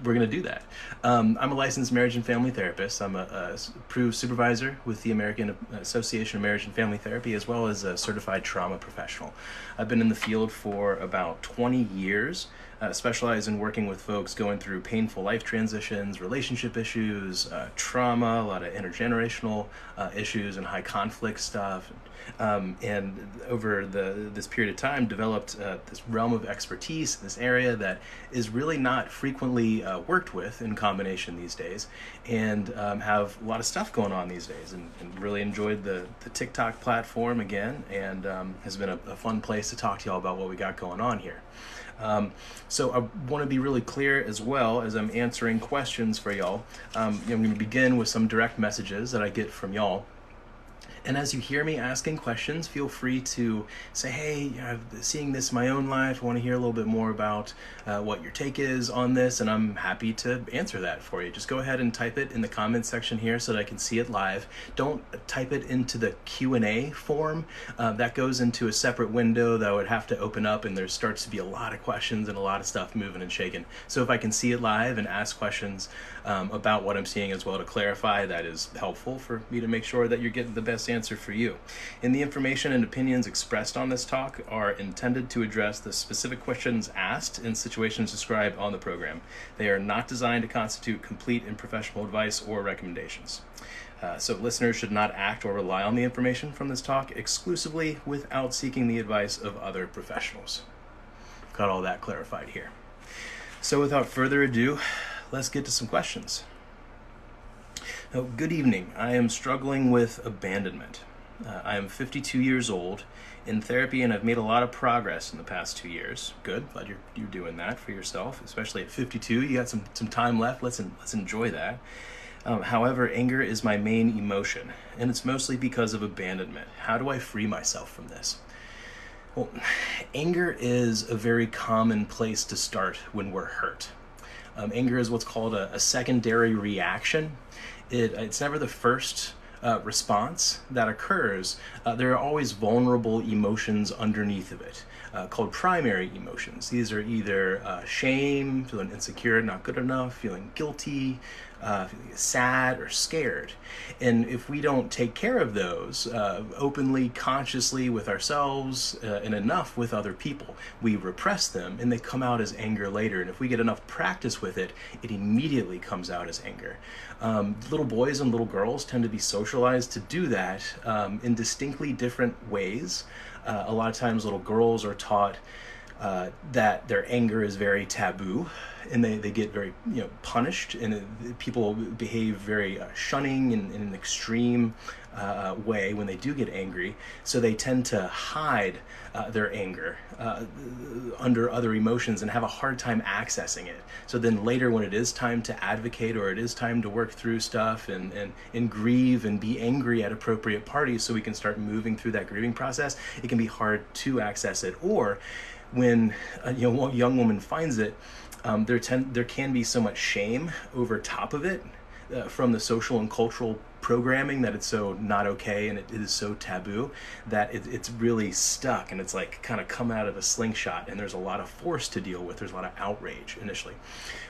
we're going to do that. I'm a licensed marriage and family therapist. I'm a approved supervisor with the American Association of Marriage and Family Therapy, as well as a certified trauma professional. I've been in the field for about 20 years, specialize in working with folks going through painful life transitions, relationship issues, trauma, a lot of intergenerational issues, and high conflict stuff. And over this period of time, developed this realm of expertise in this area that is really not frequently worked with in combination these days, and have a lot of stuff going on these days, and really enjoyed the TikTok platform again, and has been a fun place to talk to y'all about what we got going on here. So I want to be really clear as well as I'm answering questions for y'all. I'm going to begin with some direct messages that I get from y'all. And as you hear me asking questions, feel free to say, hey, I'm seeing this in my own life. I want to hear a little bit more about what your take is on this, and I'm happy to answer that for you. Just go ahead and type it in the comments section here so that I can see it live. Don't type it into the Q&A form. That goes into a separate window that I would have to open up, and there starts to be a lot of questions and a lot of stuff moving and shaking. So if I can see it live and ask questions about what I'm seeing as well to clarify, that is helpful for me to make sure that you're getting the best answer for you. And the information and opinions expressed on this talk are intended to address the specific questions asked in situations described on the program. They are not designed to constitute complete and professional advice or recommendations. So listeners should not act or rely on the information from this talk exclusively without seeking the advice of other professionals. Got all that clarified here. So without further ado, let's get to some questions. Good evening. I am struggling with abandonment. I am 52 years old, in therapy, and I've made a lot of progress in the past 2 years. Good. Glad you're doing that for yourself, especially at 52. You got some time left. Let's enjoy that. However, anger is my main emotion, and it's mostly because of abandonment. How do I free myself from this? Well, anger is a very common place to start when we're hurt. Anger is what's called a secondary reaction. It's never the first response that occurs. There are always vulnerable emotions underneath of it, called primary emotions. These are either shame, feeling insecure, not good enough, feeling guilty, feeling sad or scared. And if we don't take care of those openly, consciously with ourselves and enough with other people, we repress them and they come out as anger later. And if we get enough practice with it, it immediately comes out as anger. Little boys and little girls tend to be socialized to do that in distinctly different ways. A lot of times little girls are taught that their anger is very taboo, and they get very punished, and people behave very shunning in an extreme way when they do get angry. So they tend to hide their anger under other emotions and have a hard time accessing it. So then later, when it is time to advocate or it is time to work through stuff and grieve and be angry at appropriate parties so we can start moving through that grieving process, it can be hard to access it. Or when a young woman finds it, there can be so much shame over top of it from the social and cultural programming that it's so not okay, and it is so taboo that it's really stuck, and it's like kind of come out of a slingshot, and there's a lot of force to deal with. There's a lot of outrage initially,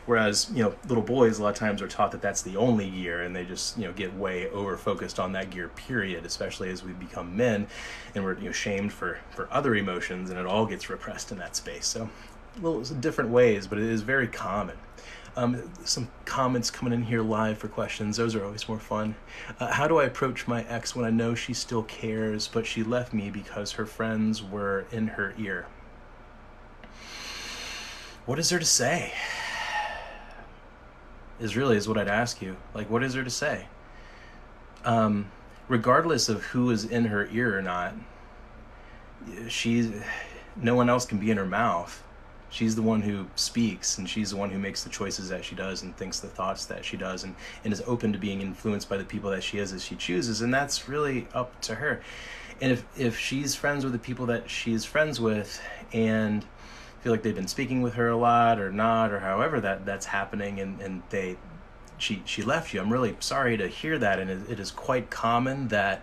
whereas little boys a lot of times are taught that that's the only gear, and they just get way over focused on that gear period, especially as we become men and we're shamed for other emotions, and it all gets repressed in that space. So different ways, but it is very common. Some comments coming in here live for questions. Those are always more fun. How do I approach my ex when I know she still cares, but she left me because her friends were in her ear? What is there to say? Is what I'd ask you. Like, what is there to say? Regardless of who is in her ear or not, no one else can be in her mouth. She's the one who speaks, and she's the one who makes the choices that she does and thinks the thoughts that she does, and is open to being influenced by the people that she is as she chooses, and that's really up to her. And if she's friends with the people that she's friends with and feel like they've been speaking with her a lot or not, or however that's happening, and she left you, I'm really sorry to hear that. And it is quite common that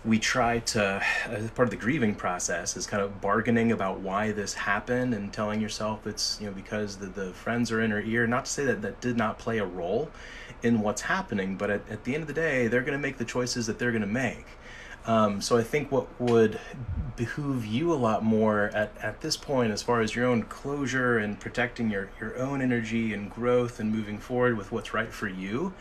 we try to, as part of the grieving process, is kind of bargaining about why this happened and telling yourself it's, because the friends are in her ear. Not to say that that did not play a role in what's happening, but at the end of the day, they're going to make the choices that they're going to make. So I think what would behoove you a lot more at this point, as far as your own closure and protecting your own energy and growth and moving forward with what's right for you,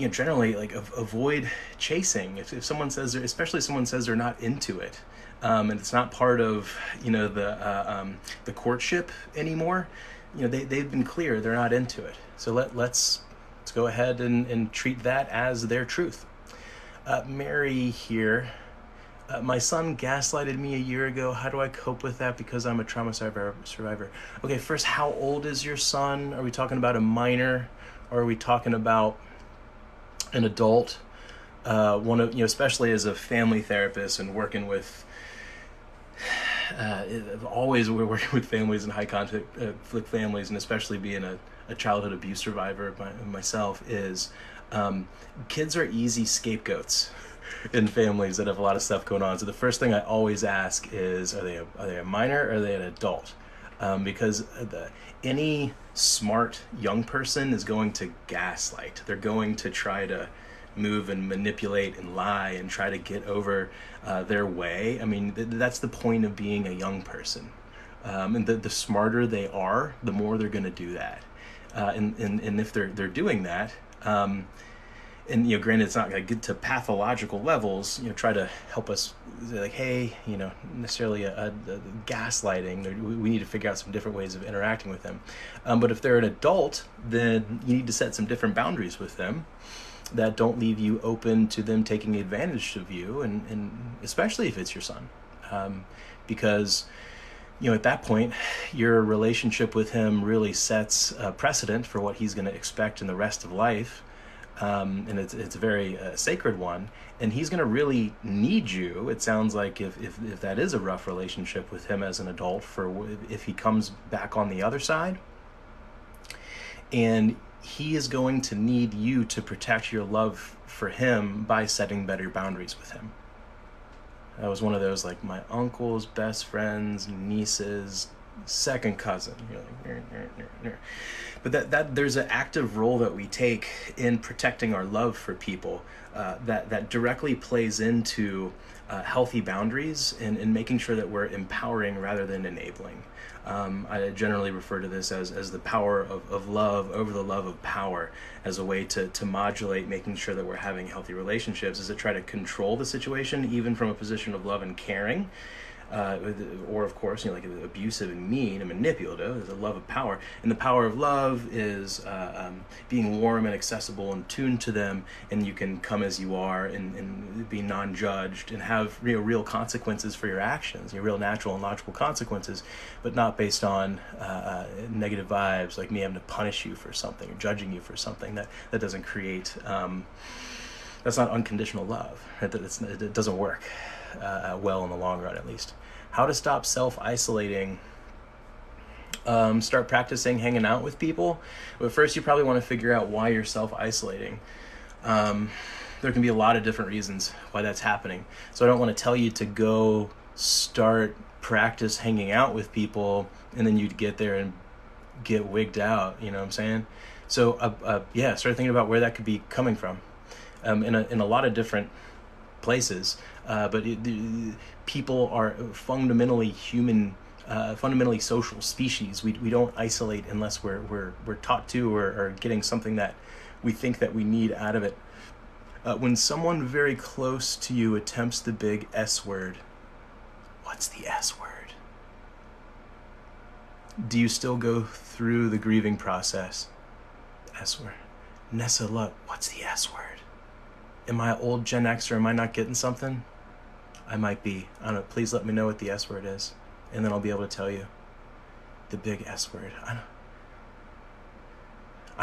generally, like, avoid chasing. If someone says, especially if someone says they're not into it, and it's not part of, the courtship anymore, they've been clear they're not into it. So let's go ahead and treat that as their truth. Mary here. My son gaslighted me a year ago. How do I cope with that because I'm a trauma survivor? Okay, first, how old is your son? Are we talking about a minor, or are we talking about an adult? Especially as a family therapist and working with, always we're working with families and high conflict families, and especially being a childhood abuse survivor myself, is kids are easy scapegoats in families that have a lot of stuff going on. So the first thing I always ask is, are they a minor or are they an adult? Because any smart young person is going to gaslight. They're going to try to move and manipulate and lie and try to get over their way. I mean, that's the point of being a young person. And the smarter they are, the more they're going to do that. And if they're doing that, and granted, it's not going to get to pathological levels, try to help us, like, hey, necessarily a gaslighting. We need to figure out some different ways of interacting with them. But if they're an adult, then you need to set some different boundaries with them that don't leave you open to them taking advantage of you, and especially if it's your son. Because at that point, your relationship with him really sets a precedent for what he's going to expect in the rest of life. And it's a very sacred one, and he's going to really need you. It sounds like if that is a rough relationship with him as an adult, if he comes back on the other side, and he is going to need you to protect your love for him by setting better boundaries with him. That was one of those, like, my uncle's best friend's niece's second cousin. You're like, but that there's an active role that we take in protecting our love for people that directly plays into healthy boundaries and making sure that we're empowering rather than enabling. I generally refer to this as the power of love over the love of power, as a way to modulate making sure that we're having healthy relationships, is to try to control the situation even from a position of love and caring. Or of course, like, abusive and mean and manipulative is a love of power. And the power of love is being warm and accessible and tuned to them, and you can come as you are and be non-judged and have real consequences for your actions, your real natural and logical consequences, but not based on negative vibes, like me having to punish you for something or judging you for something. That doesn't create, that's not unconditional love. It doesn't work well in the long run, at least. How to stop self-isolating? Start practicing hanging out with people. But first, you probably want to figure out why you're self-isolating. There can be a lot of different reasons why that's happening. So I don't want to tell you to go start practice hanging out with people and then you'd get there and get wigged out. You know what I'm saying? So start thinking about where that could be coming from. In a lot of different places, but people are fundamentally human, fundamentally social species. We don't isolate unless we're taught to, or getting something that we think that we need out of it. When someone very close to you attempts the big S word, what's the S word? Do you still go through the grieving process? S word. Nessa, look, what's the S word? Am I an old Gen X, or am I not getting something? I might be. I don't know. Please let me know what the S word is, and then I'll be able to tell you. The big S word. I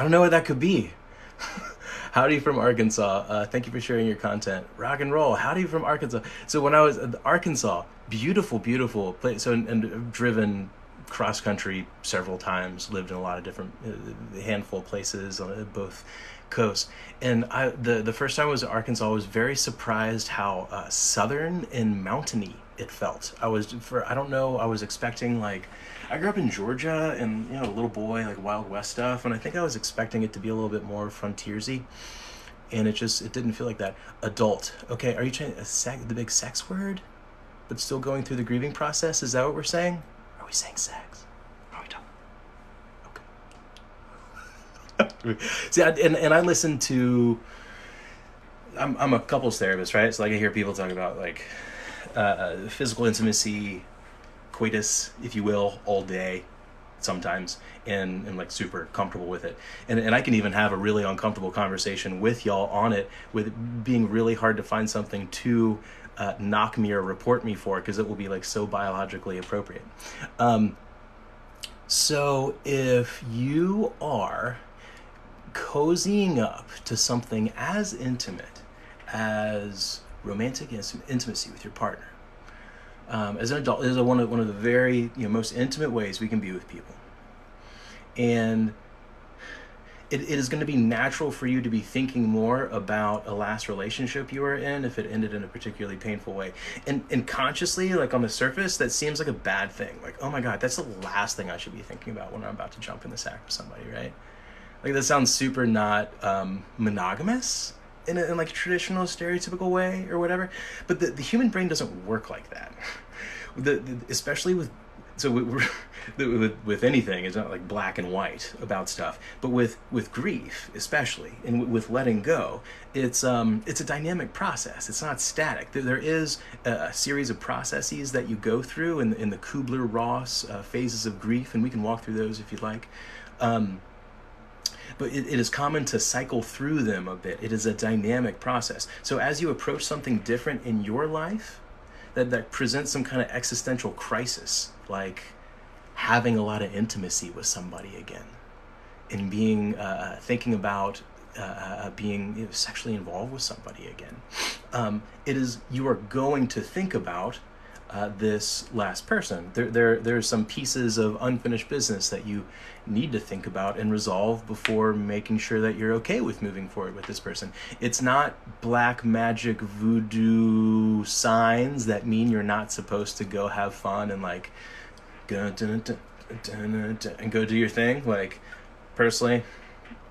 don't know what that could be. Howdy from Arkansas. Thank you for sharing your content. Rock and roll. Howdy from Arkansas. So when I was in Arkansas, beautiful place. So and driven cross country several times, lived in a lot of different, handful of places on both coasts. And the first time I was in Arkansas, I was very surprised how southern and mountainy it felt. I don't know, I was expecting like, I grew up in Georgia and, a little boy, like Wild West stuff, and I think I was expecting it to be a little bit more frontiersy, and it didn't feel like that. Adult. Okay, are you trying the big sex word, but still going through the grieving process? Is that what we're saying? Are we saying sex? Are we talking? Okay. See, and I listen to. I'm a couples therapist, right? So like I hear people talk about like physical intimacy, coitus, if you will, all day sometimes, and like super comfortable with it, and I can even have a really uncomfortable conversation with y'all on it, with it being really hard to find something to knock me or report me for, because it will be like so biologically appropriate. So if you are cozying up to something as intimate as romantic intimacy with your partner, as an adult, is one of the very most intimate ways we can be with people, and it is going to be natural for you to be thinking more about a last relationship you were in if it ended in a particularly painful way, and consciously, like on the surface, that seems like a bad thing. Like, oh my god, that's the last thing I should be thinking about when I'm about to jump in the sack with somebody, right? Like, that sounds super not monogamous in like a traditional stereotypical way or whatever, but the human brain doesn't work like that. Especially with anything, it's not like black and white about stuff, but with grief especially, and with letting go, it's a dynamic process. It's not static. There is a series of processes that you go through in the Kubler-Ross phases of grief, and we can walk through those if you'd like. But it is common to cycle through them a bit. It is a dynamic process. So as you approach something different in your life that presents some kind of existential crisis, like having a lot of intimacy with somebody again, and being thinking about being sexually involved with somebody again, you are going to think about this last person. There's some pieces of unfinished business that you need to think about and resolve before making sure that you're okay with moving forward with this person. It's not black magic voodoo signs that mean you're not supposed to go have fun and like go and go do your thing. Like, personally,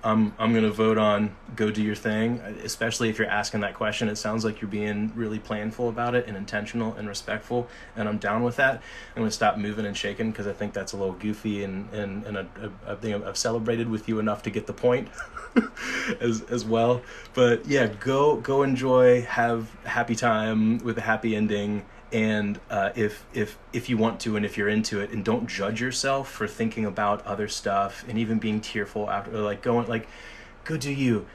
I'm gonna vote on go do your thing, especially if you're asking that question. It sounds like you're being really planful about it and intentional and respectful, and I'm down with that. I'm gonna stop moving and shaking because I think that's a little goofy, and I think I've celebrated with you enough to get the point as well. But yeah, go enjoy, have a happy time with a happy ending. And if you want to, and if you're into it, and don't judge yourself for thinking about other stuff and even being tearful after, or go do you.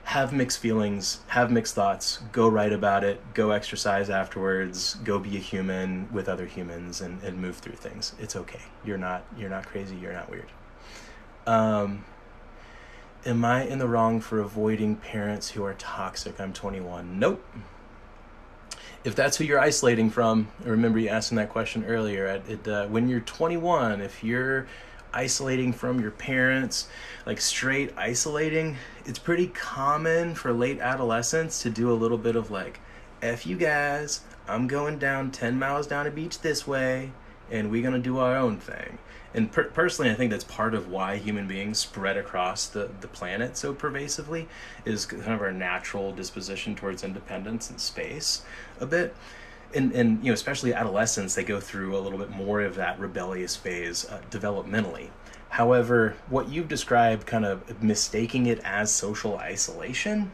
Have mixed feelings, have mixed thoughts, go write about it, go exercise afterwards, go be a human with other humans, and move through things. It's okay. You're not crazy, you're not weird. Am I in the wrong for avoiding parents who are toxic? I'm 21. Nope. If that's who you're isolating from, I remember you asking that question earlier, when you're 21, if you're isolating from your parents, like straight isolating, it's pretty common for late adolescents to do a little bit of like, F you guys, I'm going down 10 miles down a beach this way, and we're going to do our own thing. And personally, I think that's part of why human beings spread across the planet so pervasively, is kind of our natural disposition towards independence and space a bit. And especially adolescents, they go through a little bit more of that rebellious phase developmentally. However, what you've described, kind of mistaking it as social isolation,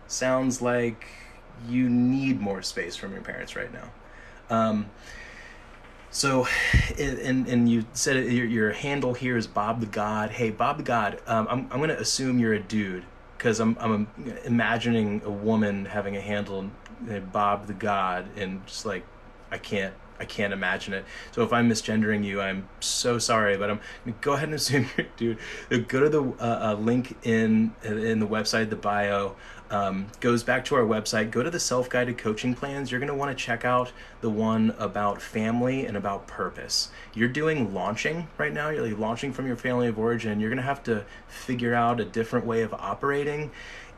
sounds like you need more space from your parents right now. So, and you said your handle here is Bob the God. Hey, Bob the God, I'm going to assume you're a dude, because I'm imagining a woman having a handle, Bob the God, and just like, I can't I can't imagine it. So if I'm misgendering you, I'm so sorry, but I'm gonna go ahead and assume you're a dude. Go to the link in the website, the bio. Goes back to our website. Go to the self-guided coaching plans. You're going to want to check out the one about family and about purpose. You're doing launching right now. You're like launching from your family of origin. You're going to have to figure out a different way of operating.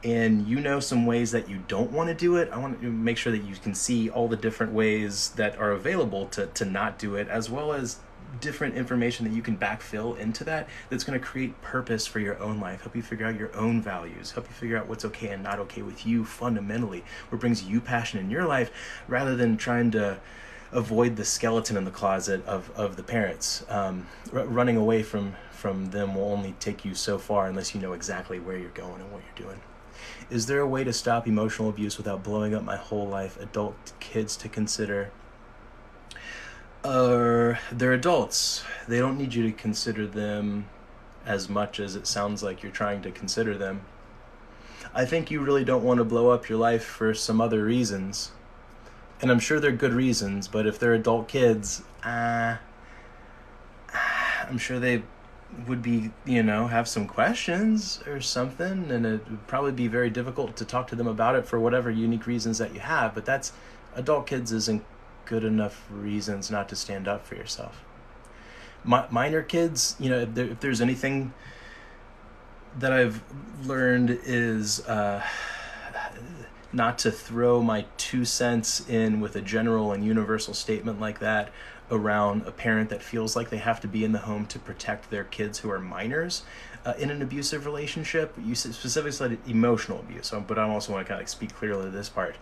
And you know some ways that you don't want to do it. I want to make sure that you can see all the different ways that are available to not do it, as well as different information that you can backfill into that's going to create purpose for your own life, help you figure out your own values, help you figure out what's okay and not okay with you fundamentally, what brings you passion in your life, rather than trying to avoid the skeleton in the closet of the parents. Running away from them will only take you so far unless you know exactly where you're going and what you're doing. Is there a way to stop emotional abuse without blowing up my whole life? Adult kids to consider. They're adults. They don't need you to consider them as much as it sounds like you're trying to consider them. I think you really don't want to blow up your life for some other reasons. And I'm sure they're good reasons, but if they're adult kids, I'm sure they would be, have some questions or something, and it would probably be very difficult to talk to them about it for whatever unique reasons that you have, but that's, adult kids isn't good enough reasons not to stand up for yourself. Minor kids, if there's anything that I've learned is not to throw my 2 cents in with a general and universal statement like that around a parent that feels like they have to be in the home to protect their kids who are minors in an abusive relationship. You specifically said emotional abuse, but I also want to kind of speak clearly to this part.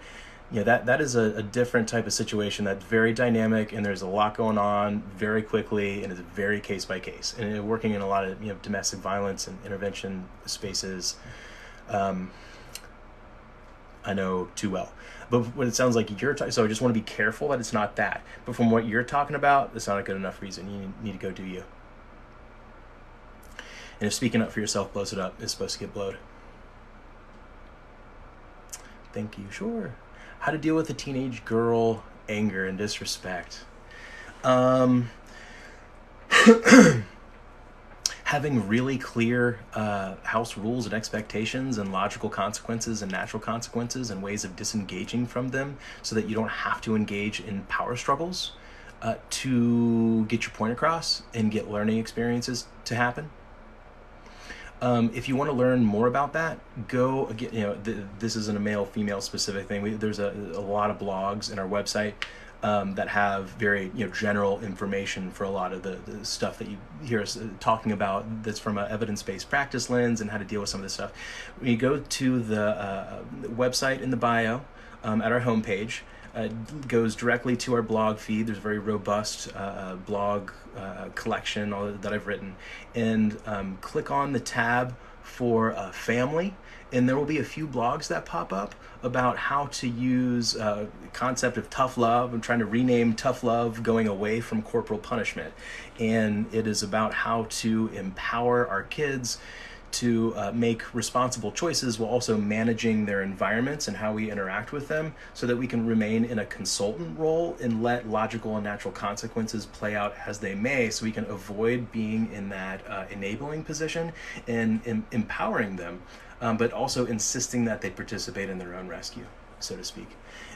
That is a different type of situation that's very dynamic, and there's a lot going on very quickly, and it's very case by case. And working in a lot of domestic violence and intervention spaces, I know too well. But what it sounds like so I just want to be careful that it's not that. But from what you're talking about, it's not a good enough reason. You need to go do you. And if speaking up for yourself blows it up, it's supposed to get blowed. Thank you. Sure. How to deal with a teenage girl anger and disrespect. Having really clear house rules and expectations and logical consequences and natural consequences and ways of disengaging from them so that you don't have to engage in power struggles to get your point across and get learning experiences to happen. If you want to learn more about that, go again. This isn't a male-female specific thing. There's a lot of blogs in our website that have very general information for a lot of the stuff that you hear us talking about. That's from an evidence-based practice lens and how to deal with some of this stuff. When you go to the website in the bio at our homepage, goes directly to our blog feed. There's a very robust blog collection that I've written, and click on the tab for family, and there will be a few blogs that pop up about how to use concept of tough love. I'm trying to rename tough love going away from corporal punishment, and it is about how to empower our kids to make responsible choices while also managing their environments and how we interact with them, so that we can remain in a consultant role and let logical and natural consequences play out as they may, so we can avoid being in that enabling position and empowering them, but also insisting that they participate in their own rescue, so to speak.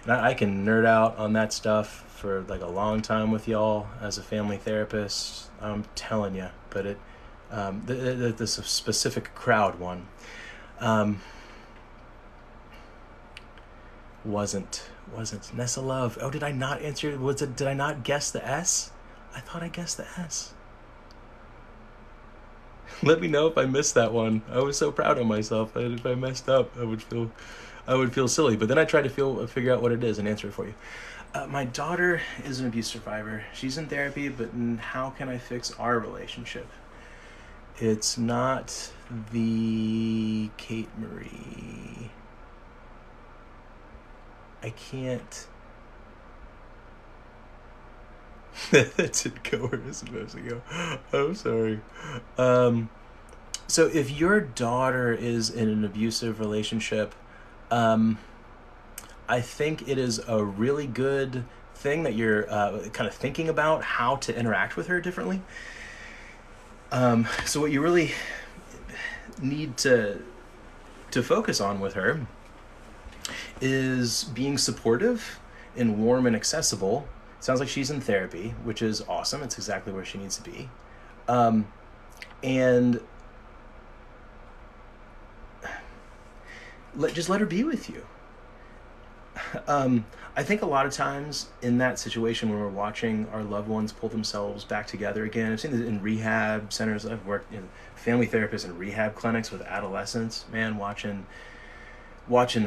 And I can nerd out on that stuff for like a long time with y'all as a family therapist, I'm telling you, but this specific crowd one wasn't Nessa Love. Oh, did I not answer? Did I not guess the S? I thought I guessed the S. Let me know if I missed that one. I was so proud of myself. If I messed up, I would feel silly. But then I tried to figure out what it is and answer it for you. My daughter is an abuse survivor. She's in therapy, but how can I fix our relationship? It's not the Kate Marie. I can't. That didn't go where it's supposed to go. I'm sorry. So if your daughter is in an abusive relationship, I think it is a really good thing that you're kind of thinking about how to interact with her differently. So what you really need to focus on with her is being supportive and warm and accessible. It sounds like she's in therapy, which is awesome. It's exactly where she needs to be. And just let her be with you. I think a lot of times in that situation when we're watching our loved ones pull themselves back together again, I've seen this in rehab centers. I've worked in family therapists and rehab clinics with adolescents. Man, watching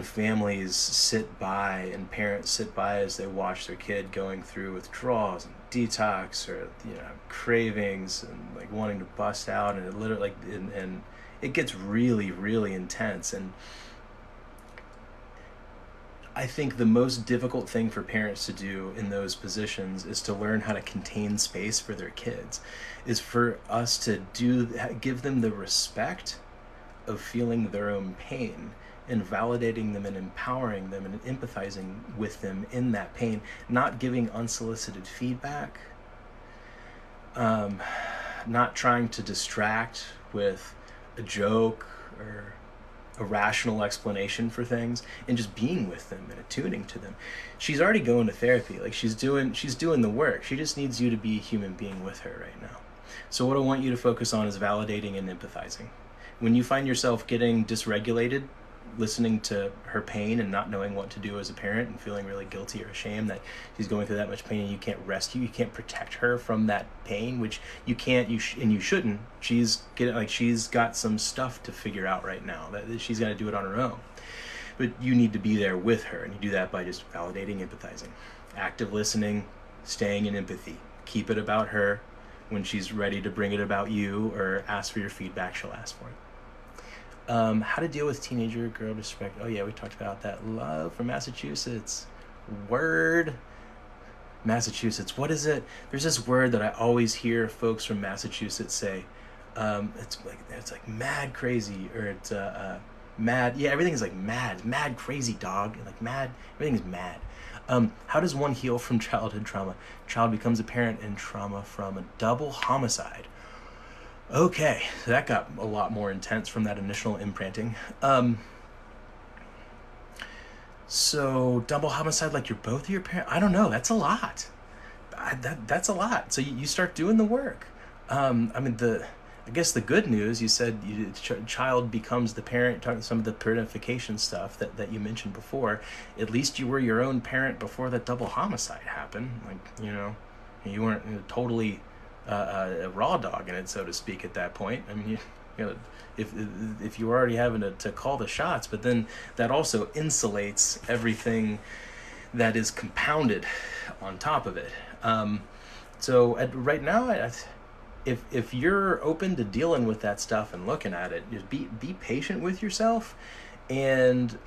families sit by and parents sit by as they watch their kid going through withdrawals and detox, or cravings and like wanting to bust out, and it literally and it gets really, really intense. And I think the most difficult thing for parents to do in those positions is to learn how to contain space for their kids, is for us to give them the respect of feeling their own pain and validating them and empowering them and empathizing with them in that pain, not giving unsolicited feedback, not trying to distract with a joke or a rational explanation for things, and just being with them and attuning to them. She's already going to therapy. Like she's doing the work. She just needs you to be a human being with her right now. So what I want you to focus on is validating and empathizing. When you find yourself getting dysregulated, listening to her pain and not knowing what to do as a parent and feeling really guilty or ashamed that she's going through that much pain, and you can't rescue, you can't protect her from that pain, which you can't, and you shouldn't. She's got some stuff to figure out right now that she's got to do it on her own. But you need to be there with her, and you do that by just validating, empathizing, active listening, staying in empathy. Keep it about her. When she's ready to bring it about you or ask for your feedback, she'll ask for it. How to deal with teenager girl disrespect. Oh yeah, we talked about that. Love from Massachusetts. Word. Massachusetts. What is it? There's this word that I always hear folks from Massachusetts say. It's like mad crazy, or it's mad. Yeah, everything is like mad. Mad crazy, dog. Like mad. Everything is mad. How does one heal from childhood trauma? Child becomes a parent in trauma from a double homicide. Okay, so that got a lot more intense from that initial imprinting. So double homicide, like you're both of your parents? I don't know, that's a lot. That's a lot. So you start doing the work. I guess the good news, you said child becomes the parent, talking some of the parentification stuff that you mentioned before. At least you were your own parent before that double homicide happened. Like, you weren't totally a raw dog in it, so to speak, at that point. I mean, if you were already having to call the shots, but then that also insulates everything that is compounded on top of it. So right now, if you're open to dealing with that stuff and looking at it, just be patient with yourself, and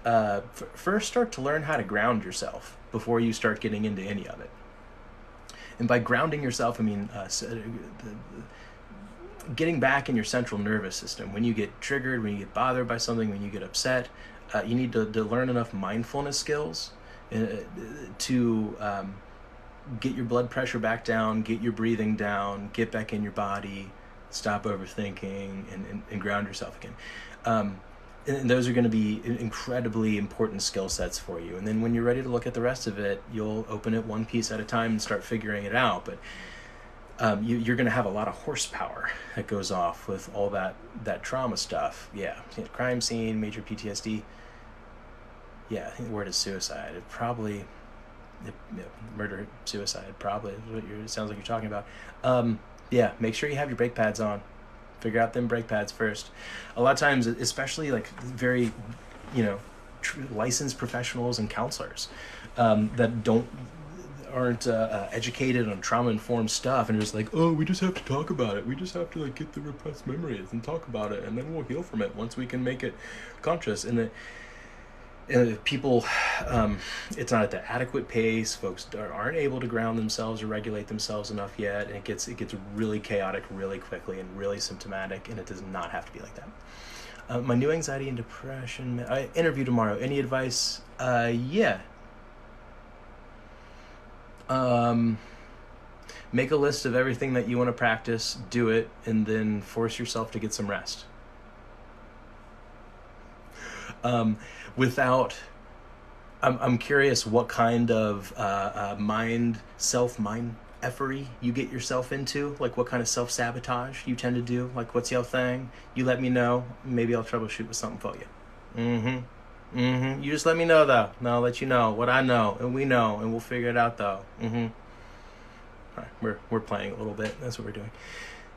first start to learn how to ground yourself before you start getting into any of it. And by grounding yourself, I mean getting back in your central nervous system. When you get triggered, when you get bothered by something, when you get upset, you need to learn enough mindfulness skills to get your blood pressure back down, get your breathing down, get back in your body, stop overthinking, and ground yourself again. And those are going to be incredibly important skill sets for you. And then when you're ready to look at the rest of it, you'll open it one piece at a time and start figuring it out. But you're going to have a lot of horsepower that goes off with all that trauma stuff. Yeah, crime scene, major PTSD. Yeah, I think the word is suicide. It probably, murder, suicide, probably is what it sounds like you're talking about. Yeah, make sure you have your brake pads on. Figure out them brake pads first. A lot of times, especially like very, licensed professionals and counselors that aren't educated on trauma-informed stuff, and just like, oh, we just have to talk about it. We just have to like get the repressed memories and talk about it, and then we'll heal from it once we can make it conscious. And people, it's not at the adequate pace. Folks aren't able to ground themselves or regulate themselves enough yet, and it gets really chaotic really quickly and really symptomatic, and it does not have to be like that. My new anxiety and depression interview tomorrow. Any advice? Yeah. Um, Make a list of everything that you want to practice, do it, and then force yourself to get some rest. Um, without, I'm curious what kind of mind effery you get yourself into, like what kind of self-sabotage you tend to do, like what's your thing? You let me know, maybe I'll troubleshoot with something for you. You just let me know though, and I'll let you know what I know, and we know, and we'll figure it out though. All right, we're playing a little bit, that's what we're doing.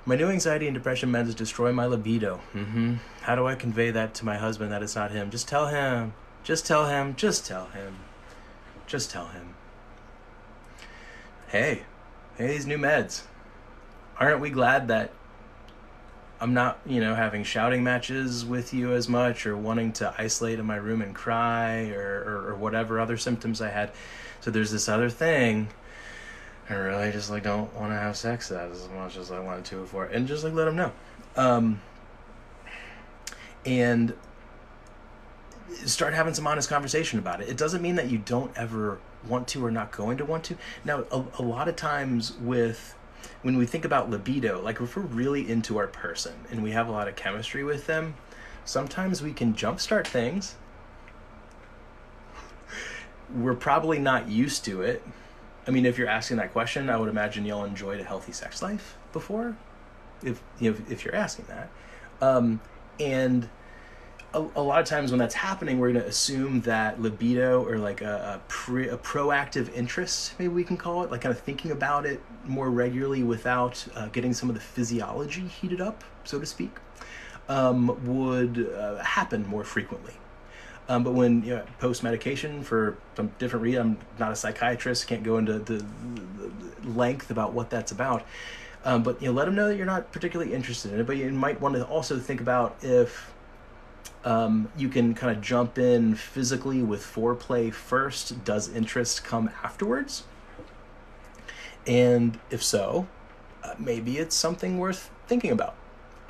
My new anxiety and depression meds destroy my libido. How do I convey that to my husband that it's not him? Just tell him. Just tell him. Just tell him. Just tell him. Hey, these new meds. Aren't we glad that I'm not, having shouting matches with you as much, or wanting to isolate in my room and cry, or whatever other symptoms I had. So there's this other thing. I really just don't want to have sex as much as I wanted to before, and just let them know, and start having some honest conversation about it. It doesn't mean that you don't ever want to or not going to want to. Now, a lot of times when we think about libido, like if we're really into our person and we have a lot of chemistry with them, sometimes we can jumpstart things. We're probably not used to it. I mean, if you're asking that question, I would imagine y'all enjoyed a healthy sex life before, if you're asking that. And a lot of times when that's happening, we're going to assume that libido, or like a proactive interest, maybe we can call it, like kind of thinking about it more regularly without getting some of the physiology heated up, so to speak, would happen more frequently. But when post medication for some different reason, I'm not a psychiatrist, can't go into the length about what that's about. But let them know that you're not particularly interested in it. But you might want to also think about if you can kind of jump in physically with foreplay first. Does interest come afterwards? And if so, maybe it's something worth thinking about.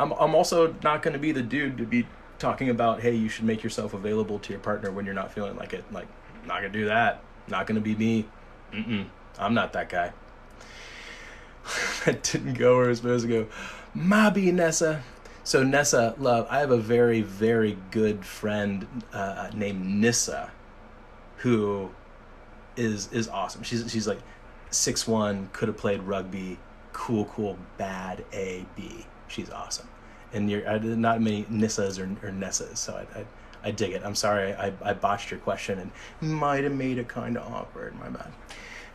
I'm also not going to be the dude to be talking about, hey, you should make yourself available to your partner when you're not feeling like it. Like, not gonna do that. Not gonna be me. I'm not that guy. That didn't go where it was supposed to go. Mobby Nessa. So Nessa, love, I have a very, very good friend named Nissa, who is awesome. She's like 6'1", could have played rugby, cool, bad A-B. She's awesome. And not many Nissas or Nessas, so I dig it. I'm sorry I botched your question and might have made it kind of awkward. My bad.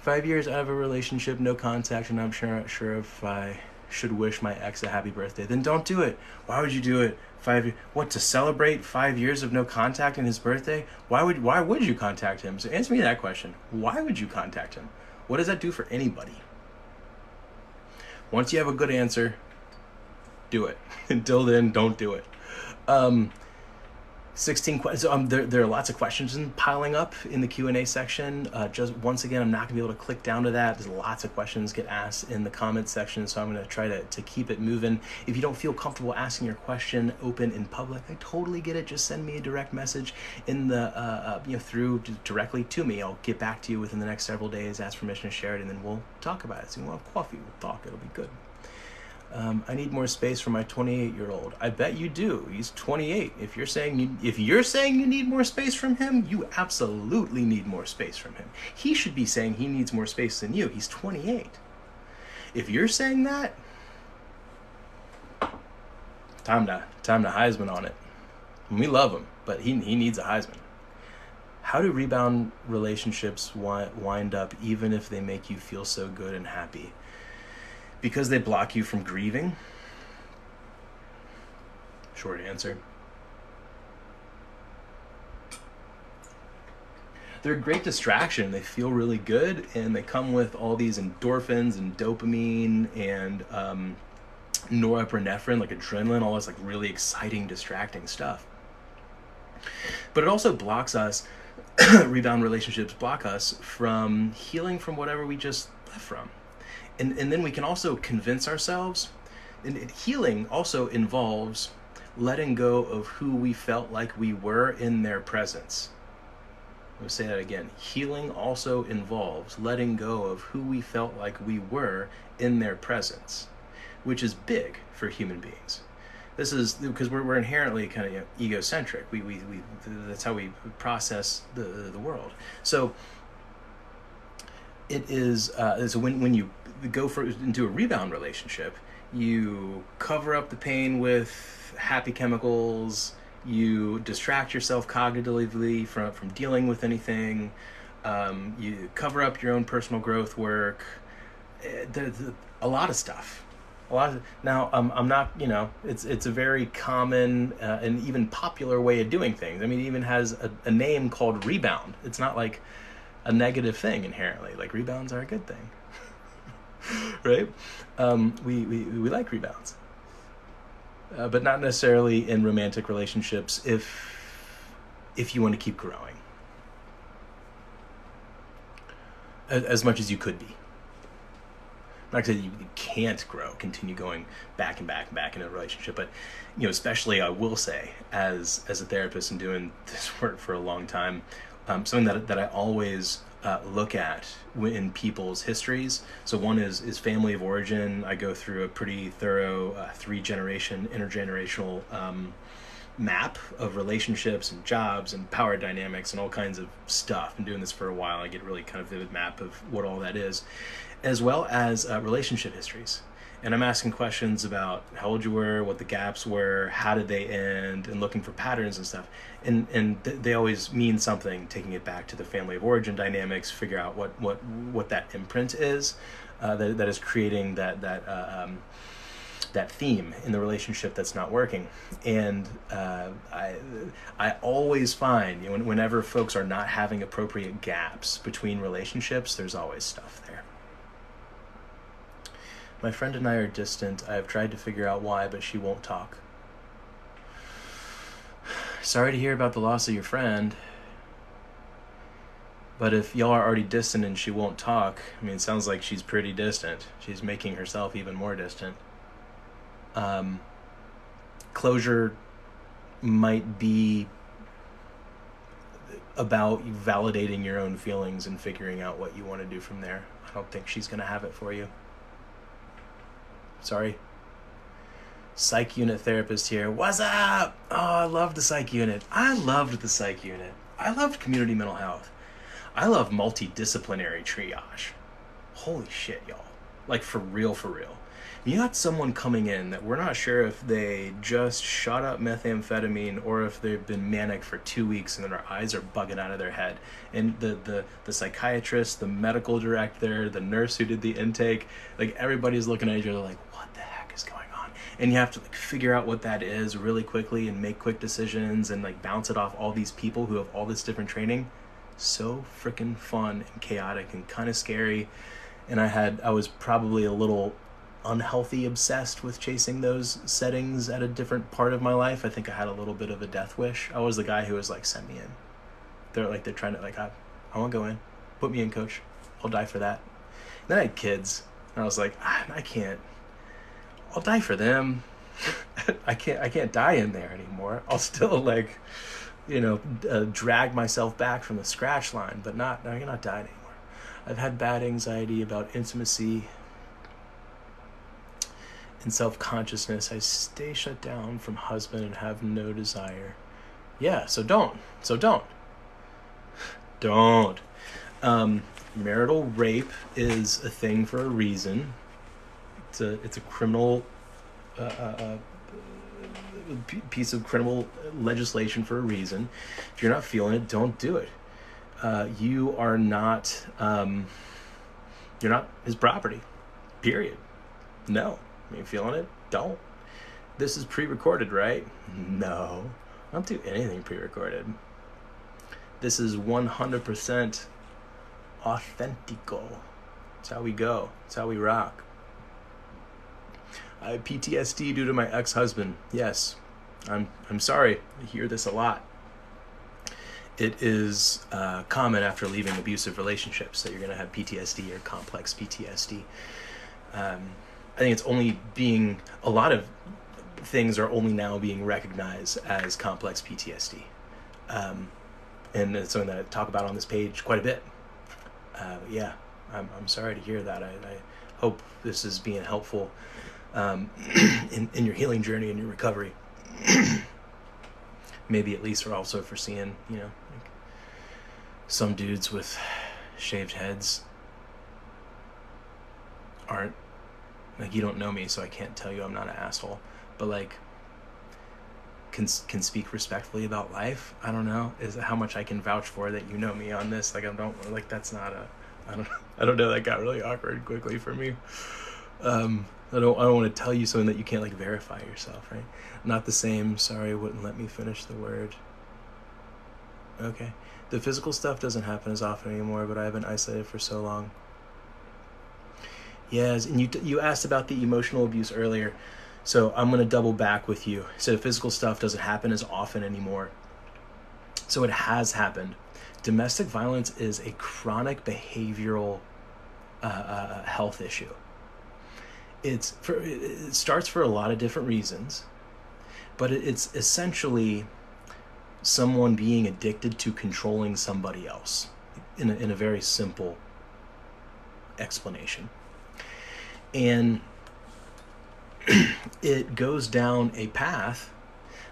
5 years out of a relationship, no contact, and I'm sure if I should wish my ex a happy birthday. Then don't do it. Why would you do it? What, to celebrate 5 years of no contact on his birthday? Why would you contact him? So answer me that question. Why would you contact him? What does that do for anybody? Once you have a good answer, do it. Until then, don't do it. 16 questions. There are lots of questions piling up in the Q&A section. Just once again, I'm not going to be able to click down to that. There's lots of questions get asked in the comments section, so I'm going to try to keep it moving. If you don't feel comfortable asking your question open in public, I totally get it. Just send me a direct message in the through directly to me. I'll get back to you within the next several days. Ask permission to share it, and then we'll talk about it. So we'll have coffee. We'll talk. It'll be good. I need more space for my 28-year-old. I bet you do. He's 28. If you're saying you need more space from him, you absolutely need more space from him. He should be saying he needs more space than you. He's 28. If you're saying that, time to Heisman on it. We love him, but he needs a Heisman. How do rebound relationships wind up even if they make you feel so good and happy? Because they block you from grieving? Short answer. They're a great distraction. They feel really good, and they come with all these endorphins and dopamine and norepinephrine, like adrenaline, all this like really exciting, distracting stuff. But it also blocks us, rebound relationships block us from healing from whatever we just left from. And then we can also convince ourselves, and healing also involves letting go of who we felt like we were in their presence. I'll say that again. Healing also involves letting go of who we felt like we were in their presence, which is big for human beings. This is because we're inherently kind of egocentric. We that's how we process the world. So it is so when you go into a rebound relationship, you cover up the pain with happy chemicals. You distract yourself cognitively from dealing with anything. You cover up your own personal growth work. A lot of stuff. Now, I'm not, it's a very common and even popular way of doing things. I mean, it even has a name called rebound. It's not like a negative thing inherently. Like, rebounds are a good thing, right? We like rebounds, but not necessarily in romantic relationships if you want to keep growing as much as you could be. Not to say you can't grow, continue going back and back and back in a relationship, but especially I will say, as a therapist and doing this work for a long time, something that I always look at in people's histories. So one is family of origin. I go through a pretty thorough 3-generation intergenerational map of relationships and jobs and power dynamics and all kinds of stuff. Been doing this for a while. I get a really kind of vivid map of what all that is, as well as relationship histories. And I'm asking questions about how old you were, what the gaps were, how did they end, and looking for patterns and stuff. And they always mean something, taking it back to the family of origin dynamics, figure out what that imprint is that is creating that theme in the relationship that's not working. And I always find whenever folks are not having appropriate gaps between relationships, there's always stuff there. My friend and I are distant. I have tried to figure out why, but she won't talk. Sorry to hear about the loss of your friend. But if y'all are already distant and she won't talk, I mean, it sounds like she's pretty distant. She's making herself even more distant. Closure might be about validating your own feelings and figuring out what you want to do from there. I don't think she's going to have it for you. Sorry. Psych unit therapist here. What's up? Oh, I love the psych unit. I loved the psych unit. I loved community mental health. I love multidisciplinary triage. Holy shit, y'all. Like, for real, for real. You got someone coming in that we're not sure if they just shot up methamphetamine or if they've been manic for 2 weeks and then their eyes are bugging out of their head. And the psychiatrist, the medical director, the nurse who did the intake, like, everybody's looking at each other like, what the heck is going on? And you have to figure out what that is really quickly and make quick decisions and bounce it off all these people who have all this different training. So freaking fun and chaotic and kind of scary. And I was probably a little unhealthy obsessed with chasing those settings at a different part of my life. I think I had a little bit of a death wish. I was the guy who was like, send me in. They're trying to I want to go in. Put me in, coach. I'll die for that. And then I had kids and I was like, I can't. I'll die for them. I can't die in there anymore. I'll still drag myself back from the scratch line, but you're not dying anymore. I've had bad anxiety about intimacy and self-consciousness. I stay shut down from husband and have no desire. Yeah, so don't. Don't. Marital rape is a thing for a reason. It's a criminal piece of criminal legislation for a reason. If you're not feeling it, don't do it. You are not. You're not his property. Period. No. You feeling it? Don't. This is pre-recorded, right? No. I don't do anything pre-recorded. This is 100% authentico. It's how we go. It's how we rock. I have PTSD due to my ex-husband. Yes. I'm sorry. I hear this a lot. It is common after leaving abusive relationships that you're going to have PTSD or complex PTSD. I think it's only a lot of things are only now being recognized as complex PTSD. and it's something that I talk about on this page quite a bit. Yeah, I'm sorry to hear that. I hope this is being helpful in your healing journey and your recovery. Maybe at least, or also for seeing, you know, like some dudes with shaved heads aren't, like, you don't know me, so I can't tell you I'm not an asshole, but like can speak respectfully about life. I don't know is how much I can vouch for that you know me on this. Like, I don't, like, that's not a, I don't know, that got really awkward quickly for me. I don't want to tell you something that you can't, like, verify yourself, right? Not the same. Sorry, wouldn't let me finish the word. Okay. The physical stuff doesn't happen as often anymore, but I've been isolated for so long. Yes, and you asked about the emotional abuse earlier, so I'm going to double back with you. So the physical stuff doesn't happen as often anymore. So it has happened. Domestic violence is a chronic behavioral health issue. It starts for a lot of different reasons, but it's essentially someone being addicted to controlling somebody else in a very simple explanation. And it goes down a path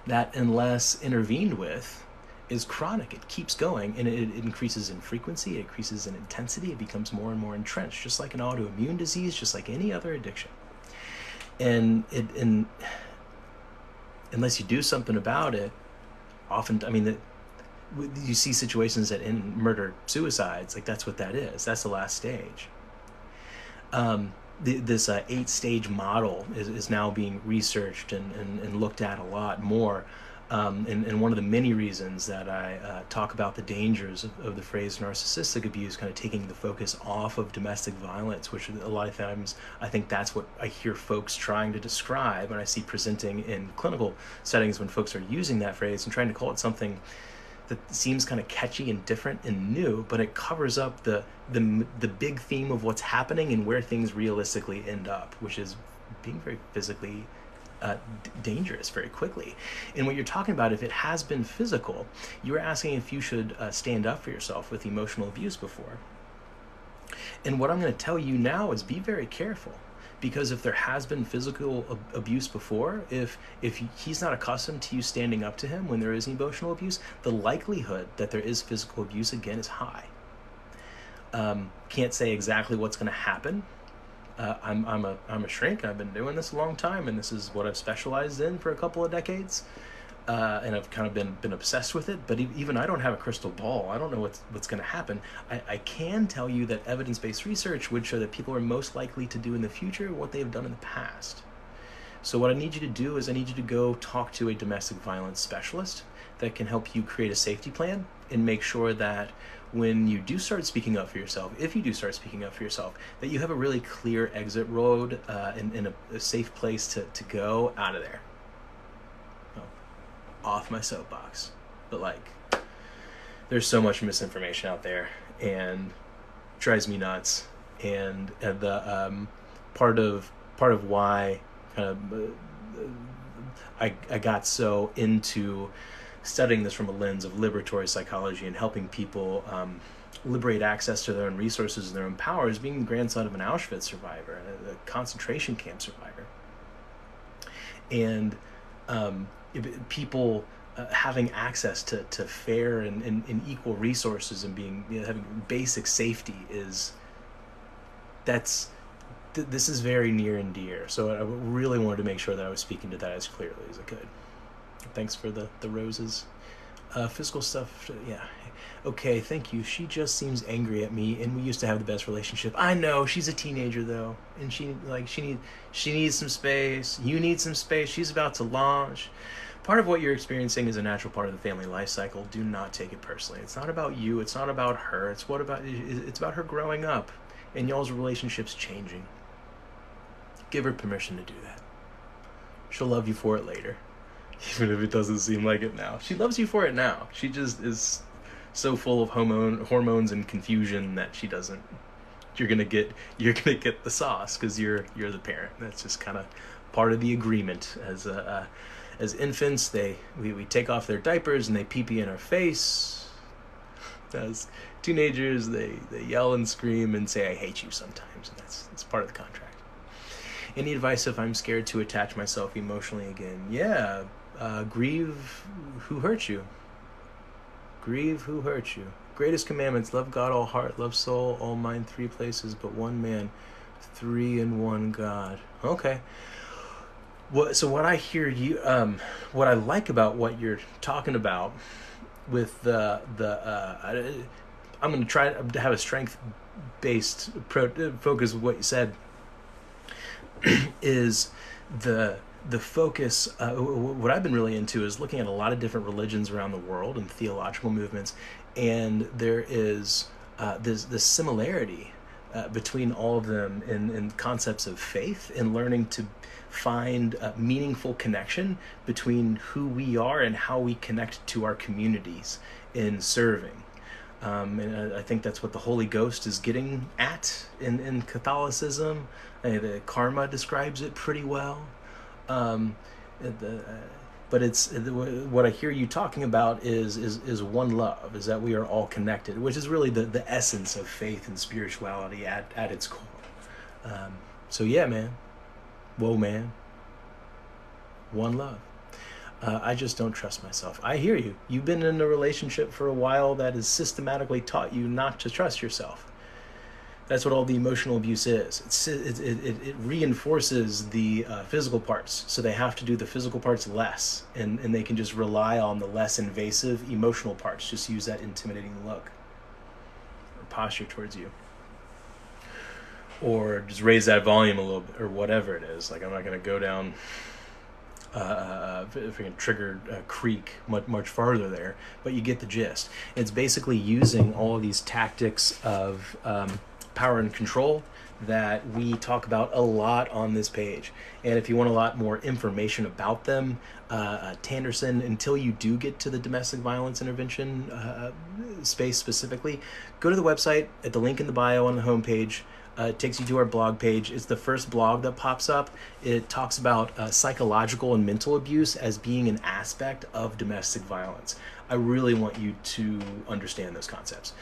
that, unless intervened with, is chronic. It keeps going, and it increases in frequency, it increases in intensity, it becomes more and more entrenched, just like an autoimmune disease, just like any other addiction. And unless you do something about it, often, I mean, you see situations that end murder suicides, like that's what that is. That's the last stage. This 8-stage model is now being researched and looked at a lot more. And one of the many reasons that I talk about the dangers of the phrase narcissistic abuse, kind of taking the focus off of domestic violence, which a lot of times I think that's what I hear folks trying to describe, and I see presenting in clinical settings when folks are using that phrase and trying to call it something that seems kind of catchy and different and new, but it covers up the big theme of what's happening and where things realistically end up, which is being very physically dangerous very quickly. And what you're talking about, if it has been physical, you were asking if you should stand up for yourself with emotional abuse before. And what I'm going to tell you now is be very careful, because if there has been physical abuse before, if he's not accustomed to you standing up to him when there is emotional abuse, the likelihood that there is physical abuse again is high. Can't say exactly what's going to happen. I'm a shrink. I've been doing this a long time, and this is what I've specialized in for a couple of decades, and I've kind of been obsessed with it. But even I don't have a crystal ball. I don't know what's going to happen. I can tell you that evidence-based research would show that people are most likely to do in the future what they've done in the past. So what I need you to do is I need you to go talk to a domestic violence specialist that can help you create a safety plan and make sure that when you do start speaking up for yourself, if you do start speaking up for yourself, that you have a really clear exit road and a safe place to go out of there. Oh, off my soapbox. But like, there's so much misinformation out there, and it drives me nuts. And the part of why kind of I got so into studying this from a lens of liberatory psychology and helping people liberate access to their own resources and their own powers, being the grandson of an Auschwitz survivor, a concentration camp survivor. And people having access to fair and equal resources and being, having basic safety this is very near and dear. So I really wanted to make sure that I was speaking to that as clearly as I could. Thanks for the roses. Physical stuff, yeah. Okay, thank you. She just seems angry at me, and we used to have the best relationship. I know, she's a teenager though, and she needs some space. You need some space. She's about to launch. Part of what you're experiencing is a natural part of the family life cycle. Do not take it personally. It's not about you. It's not about her. It's about her growing up and y'all's relationships changing. Give her permission to do that. She'll love you for it later. Even if it doesn't seem like it now. She loves you for it now. She just is so full of hormones and confusion that she doesn't. You're gonna get the sauce because you're the parent. That's just kind of part of the agreement. As infants, we take off their diapers and they pee-pee in our face. As teenagers, they yell and scream and say, I hate you sometimes, and that's part of the contract. Any advice if I'm scared to attach myself emotionally again? Yeah, grieve who hurt you. Grieve who hurt you. Greatest commandments, love God, all heart, love soul, all mind, 3 places, but one man, 3 in one God. Okay. So what I hear you, what I like about what you're talking about with I'm going to try to have a strength-based focus with what you said, is the focus. What I've been really into is looking at a lot of different religions around the world and theological movements, and there is this similarity between all of them in concepts of faith and learning to find meaningful connection between who we are and how we connect to our communities in serving. And I think that's what the Holy Ghost is getting at in Catholicism. The Karma describes it pretty well. But it's what I hear you talking about is one love, is that we are all connected, which is really the essence of faith and spirituality at its core. So yeah, man. Whoa, man. One love. I just don't trust myself. I hear you. You've been in a relationship for a while that has systematically taught you not to trust yourself. That's what all the emotional abuse is. It reinforces the physical parts, so they have to do the physical parts less, and they can just rely on the less invasive emotional parts. Just use that intimidating look or posture towards you, or just raise that volume a little bit, or whatever it is. Like, I'm not going to go down if we can trigger a creek much farther there, but you get the gist. It's basically using all of these tactics of power and control that we talk about a lot on this page. And if you want a lot more information about them, Tanderson, until you do get to the domestic violence intervention space specifically, go to the website at the link in the bio on the homepage. It takes you to our blog page. It's the first blog that pops up. It talks about psychological and mental abuse as being an aspect of domestic violence. I really want you to understand those concepts.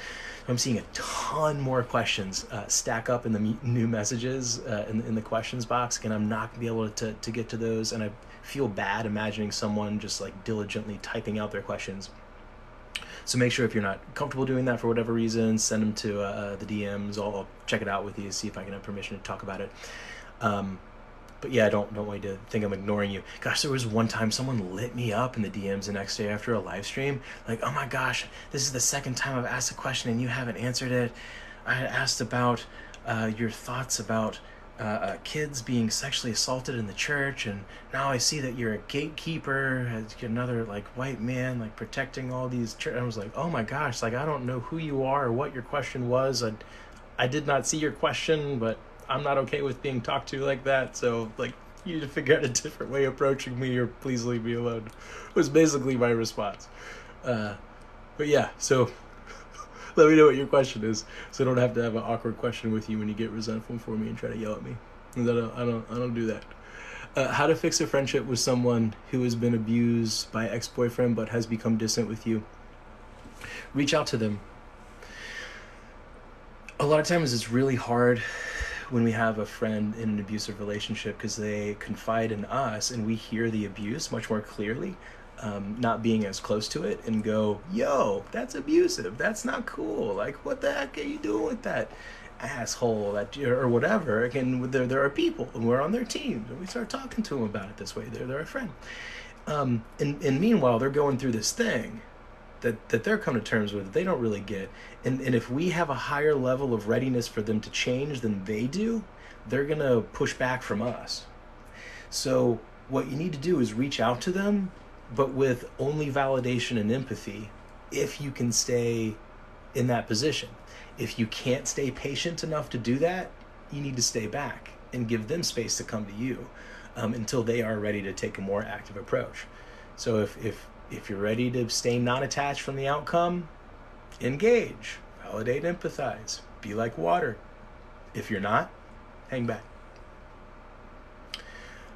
I'm seeing a ton more questions stack up in the new messages in the questions box, and I'm not going to be able to get to those, and I feel bad imagining someone just like diligently typing out their questions. So make sure, if you're not comfortable doing that for whatever reason, send them to the DMs. I'll check it out with you, see if I can have permission to talk about it. But yeah, don't want you to think I'm ignoring you. Gosh, there was one time someone lit me up in the DMs the next day after a live stream. Like, oh my gosh, this is the second time I've asked a question and you haven't answered it. I had asked about your thoughts about kids being sexually assaulted in the church, and now I see that you're a gatekeeper, as another like white man, like protecting all these church. I was like, oh my gosh, like I don't know who you are or what your question was. I did not see your question, but I'm not okay with being talked to like that. So like, you need to figure out a different way of approaching me, or please leave me alone. Was basically my response. But yeah, so let me know what your question is, so I don't have to have an awkward question with you when you get resentful for me and try to yell at me. I don't do that. How to fix a friendship with someone who has been abused by ex-boyfriend but has become distant with you. Reach out to them. A lot of times it's really hard when we have a friend in an abusive relationship because they confide in us and we hear the abuse much more clearly. Not being as close to it and go, yo, that's abusive, that's not cool, like what the heck are you doing with that asshole, that or whatever. Again, there are people and we're on their team, and we start talking to them about it this way. They're our friend, and meanwhile they're going through this thing that they're coming to terms with that they don't really get, and if we have a higher level of readiness for them to change than they do, they're gonna push back from us. So what you need to do is reach out to them, but with only validation and empathy, if you can stay in that position. If you can't stay patient enough to do that, you need to stay back and give them space to come to you until they are ready to take a more active approach. So if you're ready to stay non-attached from the outcome, engage, validate, empathize, be like water. If you're not, hang back.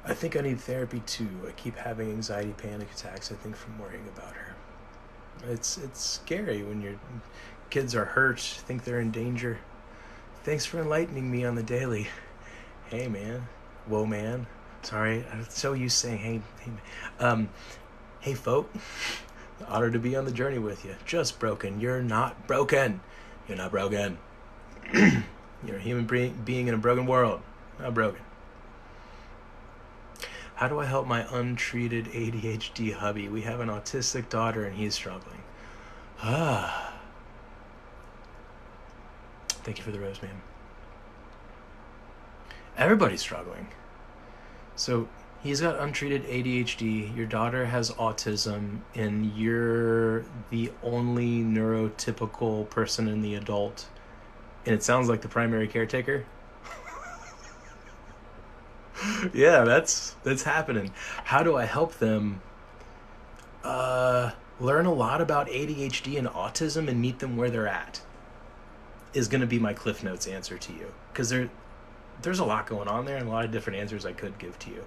I think I need therapy too. I keep having anxiety, panic attacks, I think, from worrying about her. It's scary when you're kids are hurt, think they're in danger. Thanks for enlightening me on the daily. Hey, man. Whoa, man. Sorry, I'm so used to saying hey, man. Hey, folk. Honor to be on the journey with you. Just broken. You're not broken. You're not broken. You're a human being in a broken world. Not broken. How do I help my untreated ADHD hubby? We have an autistic daughter and he's struggling. Thank you for the rose, ma'am. Everybody's struggling. So he's got untreated ADHD, your daughter has autism, and you're the only neurotypical person in the adult. And it sounds like the primary caretaker. Yeah, that's happening. How do I help them learn a lot about ADHD and autism and meet them where they're at? Is going to be my Cliff Notes answer to you. Because there's a lot going on there and a lot of different answers I could give to you.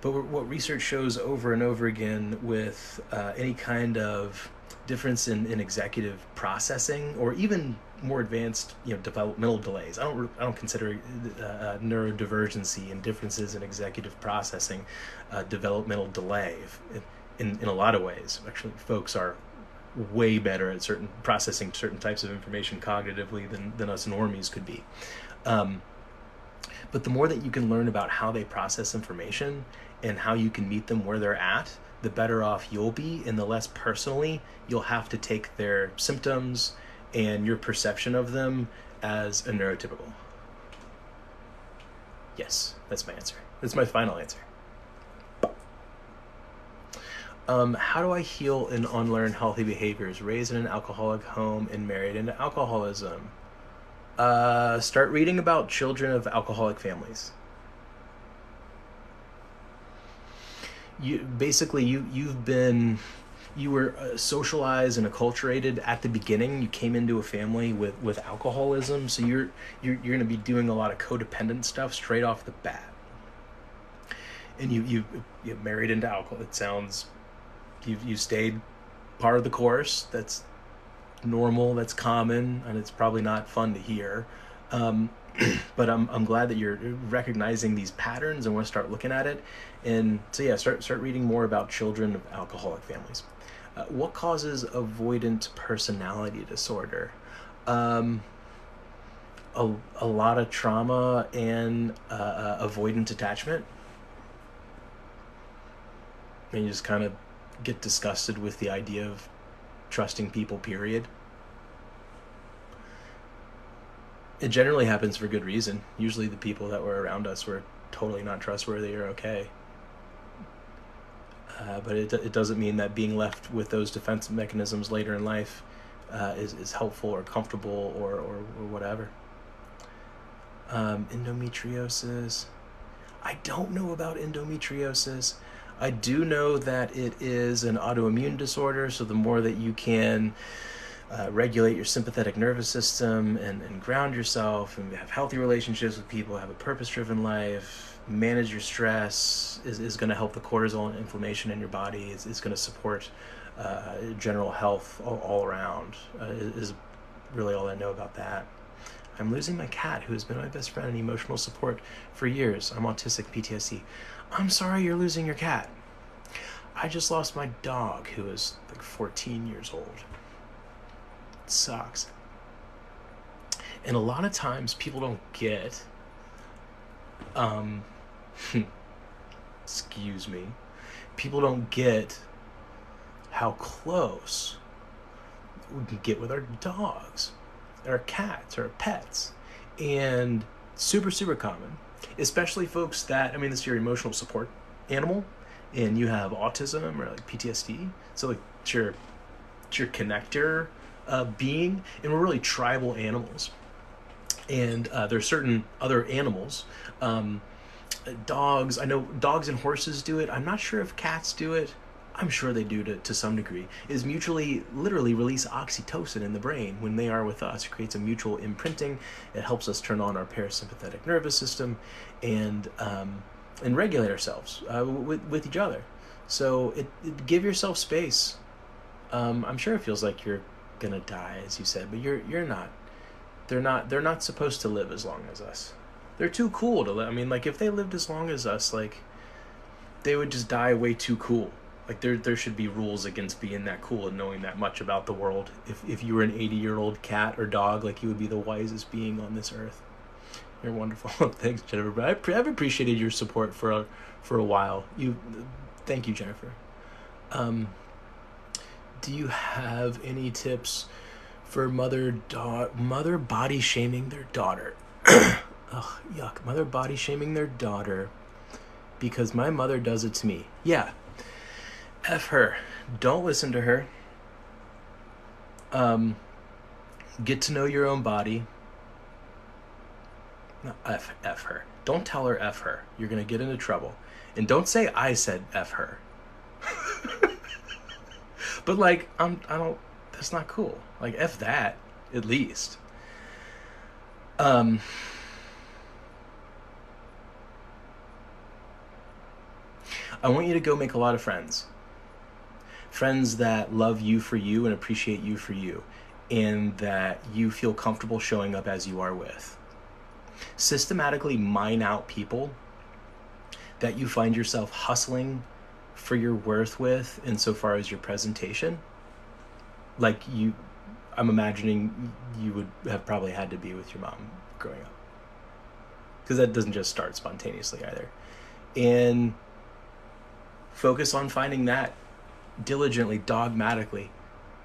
But what research shows over and over again with any kind of difference in executive processing, or even more advanced, developmental delays. I don't consider neurodivergency and differences in executive processing developmental delay. In a lot of ways, actually, folks are way better at processing certain types of information cognitively than us normies could be. But the more that you can learn about how they process information and how you can meet them where they're at, the better off you'll be, and the less personally you'll have to take their symptoms and your perception of them as a neurotypical. Yes, that's my answer. That's my final answer. How do I heal and unlearn healthy behaviors? Raised in an alcoholic home and married into alcoholism. Start reading about children of alcoholic families. You were socialized and acculturated at the beginning. You came into a family with alcoholism, so you're going to be doing a lot of codependent stuff straight off the bat. And you married into alcohol. It sounds you stayed part of the course. That's normal. That's common, and it's probably not fun to hear. But I'm glad that you're recognizing these patterns and want to start looking at it. And so yeah, start reading more about children of alcoholic families. What causes avoidant personality disorder? A lot of trauma and avoidant attachment. And you just kind of get disgusted with the idea of trusting people, period. It generally happens for good reason. Usually the people that were around us were totally not trustworthy or okay. But it doesn't mean that being left with those defense mechanisms later in life is helpful or comfortable or whatever. Endometriosis. I don't know about endometriosis. I do know that it is an autoimmune disorder, so the more that you can regulate your sympathetic nervous system and ground yourself and have healthy relationships with people, have a purpose-driven life, manage your stress, is going to help the cortisol and inflammation in your body. It's going to support general health all around, is really all I know about that. I'm losing my cat, who has been my best friend and emotional support for years. I'm autistic, PTSD. I'm sorry you're losing your cat. I just lost my dog, who is like 14 years old. It sucks. And a lot of times people don't get, excuse me, people don't get how close we can get with our dogs, our cats, our pets. And super, super common, especially folks that, this is your emotional support animal, and you have autism or like PTSD. So like it's your connector being, and we're really tribal animals. And there's certain other animals, dogs. I know dogs and horses do it. I'm not sure if cats do it. I'm sure they do to some degree, is literally release oxytocin in the brain when they are with us. It creates a mutual imprinting. It helps us turn on our parasympathetic nervous system and regulate ourselves with each other. So give yourself space. I'm sure it feels like you're gonna die, as you said, but you're not. They're not supposed to live as long as us. They're too cool to live. I mean, like, if they lived as long as us, like, they would just die way too cool. Like, there should be rules against being that cool and knowing that much about the world. If you were an 80-year-old cat or dog, like, you would be the wisest being on this earth. You're wonderful. Thanks, Jennifer. But I've appreciated your support for a while. Thank you, Jennifer. Do you have any tips for mother body shaming their daughter? Ugh, yuck. Mother body shaming their daughter because my mother does it to me. Yeah. F her. Don't listen to her. Get to know your own body. No, F her. Don't tell her F her. You're going to get into trouble. And don't say I said F her. But, like, I don't, that's not cool. Like, F that, at least. I want you to go make a lot of friends. Friends that love you for you and appreciate you for you, and that you feel comfortable showing up as you are with. Systematically mine out people that you find yourself hustling for your worth with insofar as your presentation. Like, I'm imagining you would have probably had to be with your mom growing up, because that doesn't just start spontaneously either. And focus on finding that diligently, dogmatically,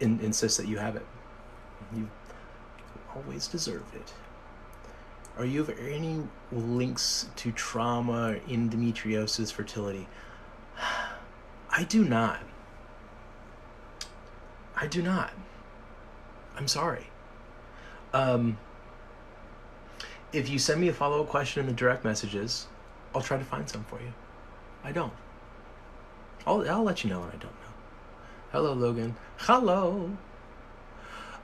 and insist that you have it. You always deserve it. Are you of any links to trauma, endometriosis, fertility? I do not. I'm sorry. If you send me a follow-up question in the direct messages, I'll try to find some for you. I don't. I'll let you know when I don't know. Hello, Logan. Hello.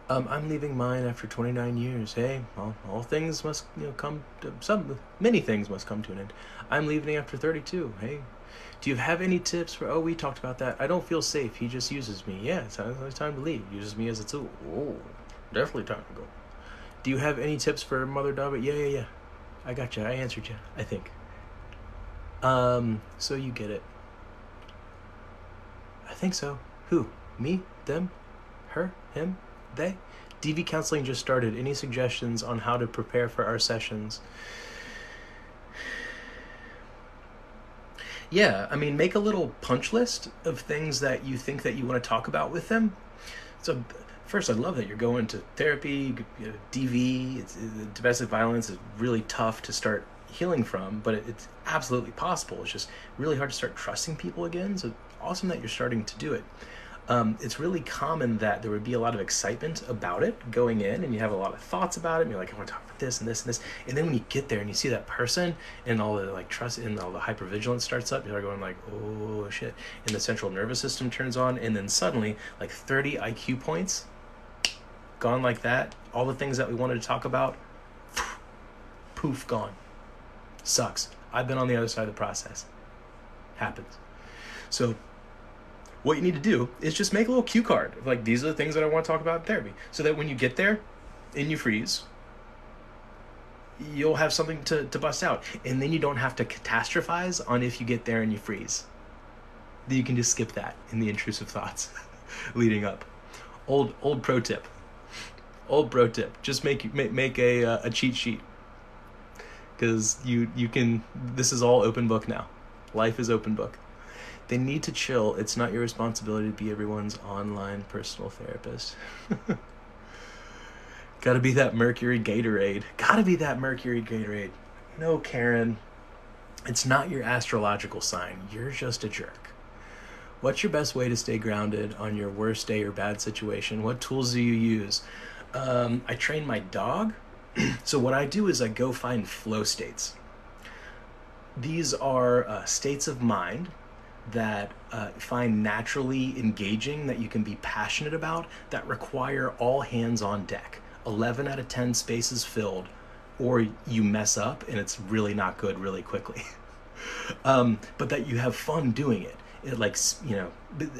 I'm leaving mine after 29 years. Hey, well, all things must come to many things must come to an end. I'm leaving after 32. Hey, do you have any tips for? Oh, we talked about that. I don't feel safe. He just uses me. Yeah, it's time to leave. Uses me as a tool. Oh, definitely time to go. Do you have any tips for mother-daughter? Yeah. I got you. I answered you, I think. So you get it. I think so. Who? Me? Them? Her? Him? They? DV counseling just started. Any suggestions on how to prepare for our sessions? Yeah, I mean, make a little punch list of things that you think that you want to talk about with them. So first, I love that you're going to therapy, DV. Domestic violence is really tough to start healing from, but it's absolutely possible. It's just really hard to start trusting people again. So awesome that you're starting to do it. It's really common that there would be a lot of excitement about it going in, and you have a lot of thoughts about it, and you're like, I want to talk about this and this and this. And then when you get there and you see that person and all the like trust and all the hypervigilance starts up, you're going like, oh shit. And the central nervous system turns on, and then suddenly like 30 IQ points gone like that. All the things that we wanted to talk about, poof, gone. Sucks. I've been on the other side of the process. Happens. So what you need to do is just make a little cue card of like, these are the things that I want to talk about in therapy, so that when you get there and you freeze, you'll have something to bust out, and then you don't have to catastrophize on if you get there and you freeze. You can just skip that in the intrusive thoughts leading up. Old pro tip. Just make a cheat sheet, because you can. This is all open book now. Life is open book. They need to chill. It's not your responsibility to be everyone's online personal therapist. Gotta be that Mercury Gatorade. No, Karen. It's not your astrological sign. You're just a jerk. What's your best way to stay grounded on your worst day or bad situation? What tools do you use? I train my dog. So what I do is I go find flow states. These are states of mind that find naturally engaging, that you can be passionate about, that require all hands on deck. 11 out of 10 spaces filled, or you mess up and it's really not good really quickly. But that you have fun doing it. it, like,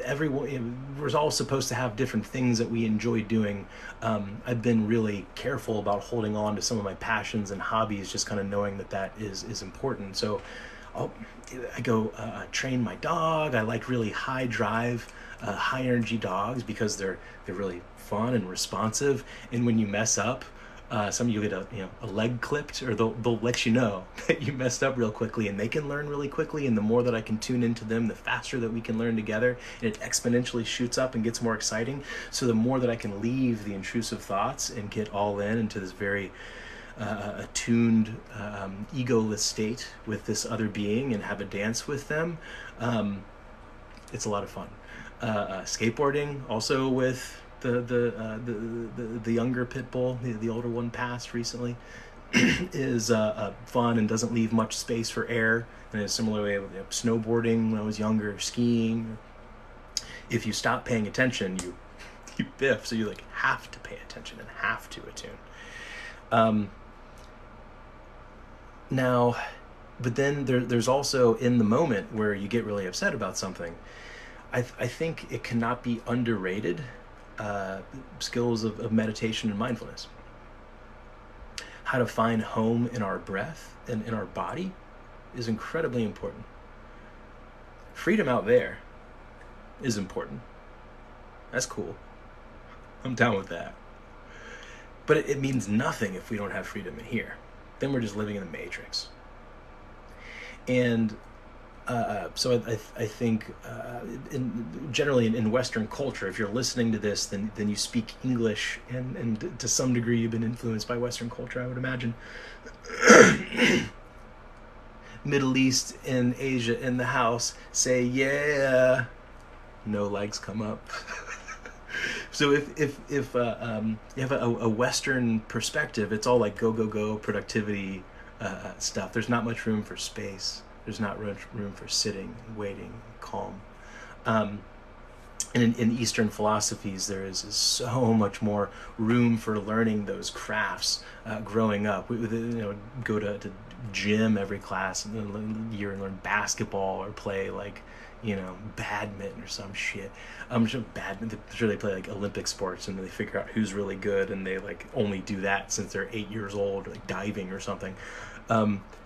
everyone, we're all supposed to have different things that we enjoy doing. I've been really careful about holding on to some of my passions and hobbies, just kind of knowing that is important. So I go train my dog. I like really high drive, high energy dogs because they're really fun and responsive. And when you mess up, some of you get a leg clipped, or they'll let you know that you messed up real quickly, and they can learn really quickly. And the more that I can tune into them, the faster that we can learn together, and it exponentially shoots up and gets more exciting. So the more that I can leave the intrusive thoughts and get all into this very attuned, egoless state with this other being and have a dance with them, it's a lot of fun. Skateboarding also with the younger pit bull. The older one passed recently. Is fun and doesn't leave much space for air. In a similar way with snowboarding when I was younger, skiing. If you stop paying attention, you biff. So you have to pay attention and have to attune. Now, but then there's also in the moment where you get really upset about something. I think it cannot be underrated. Skills of meditation and mindfulness. How to find home in our breath and in our body is incredibly important. Freedom out there is important. That's cool. I'm down with that. But it means nothing if we don't have freedom in here. Then we're just living in the matrix. And so I think generally in Western culture, if you're listening to this, then you speak English, and to some degree you've been influenced by Western culture, I would imagine. Middle East and Asia in the house, say yeah. No legs come up. So if you have a Western perspective, it's all like go productivity stuff. There's not much room for space. There's not room for sitting, waiting, calm. And in Eastern philosophies, there is so much more room for learning those crafts growing up. We go to gym every class year and learn basketball or play badminton or some shit. I'm sure they play Olympic sports, and then they figure out who's really good, and they only do that since they're 8 years old, or diving or something.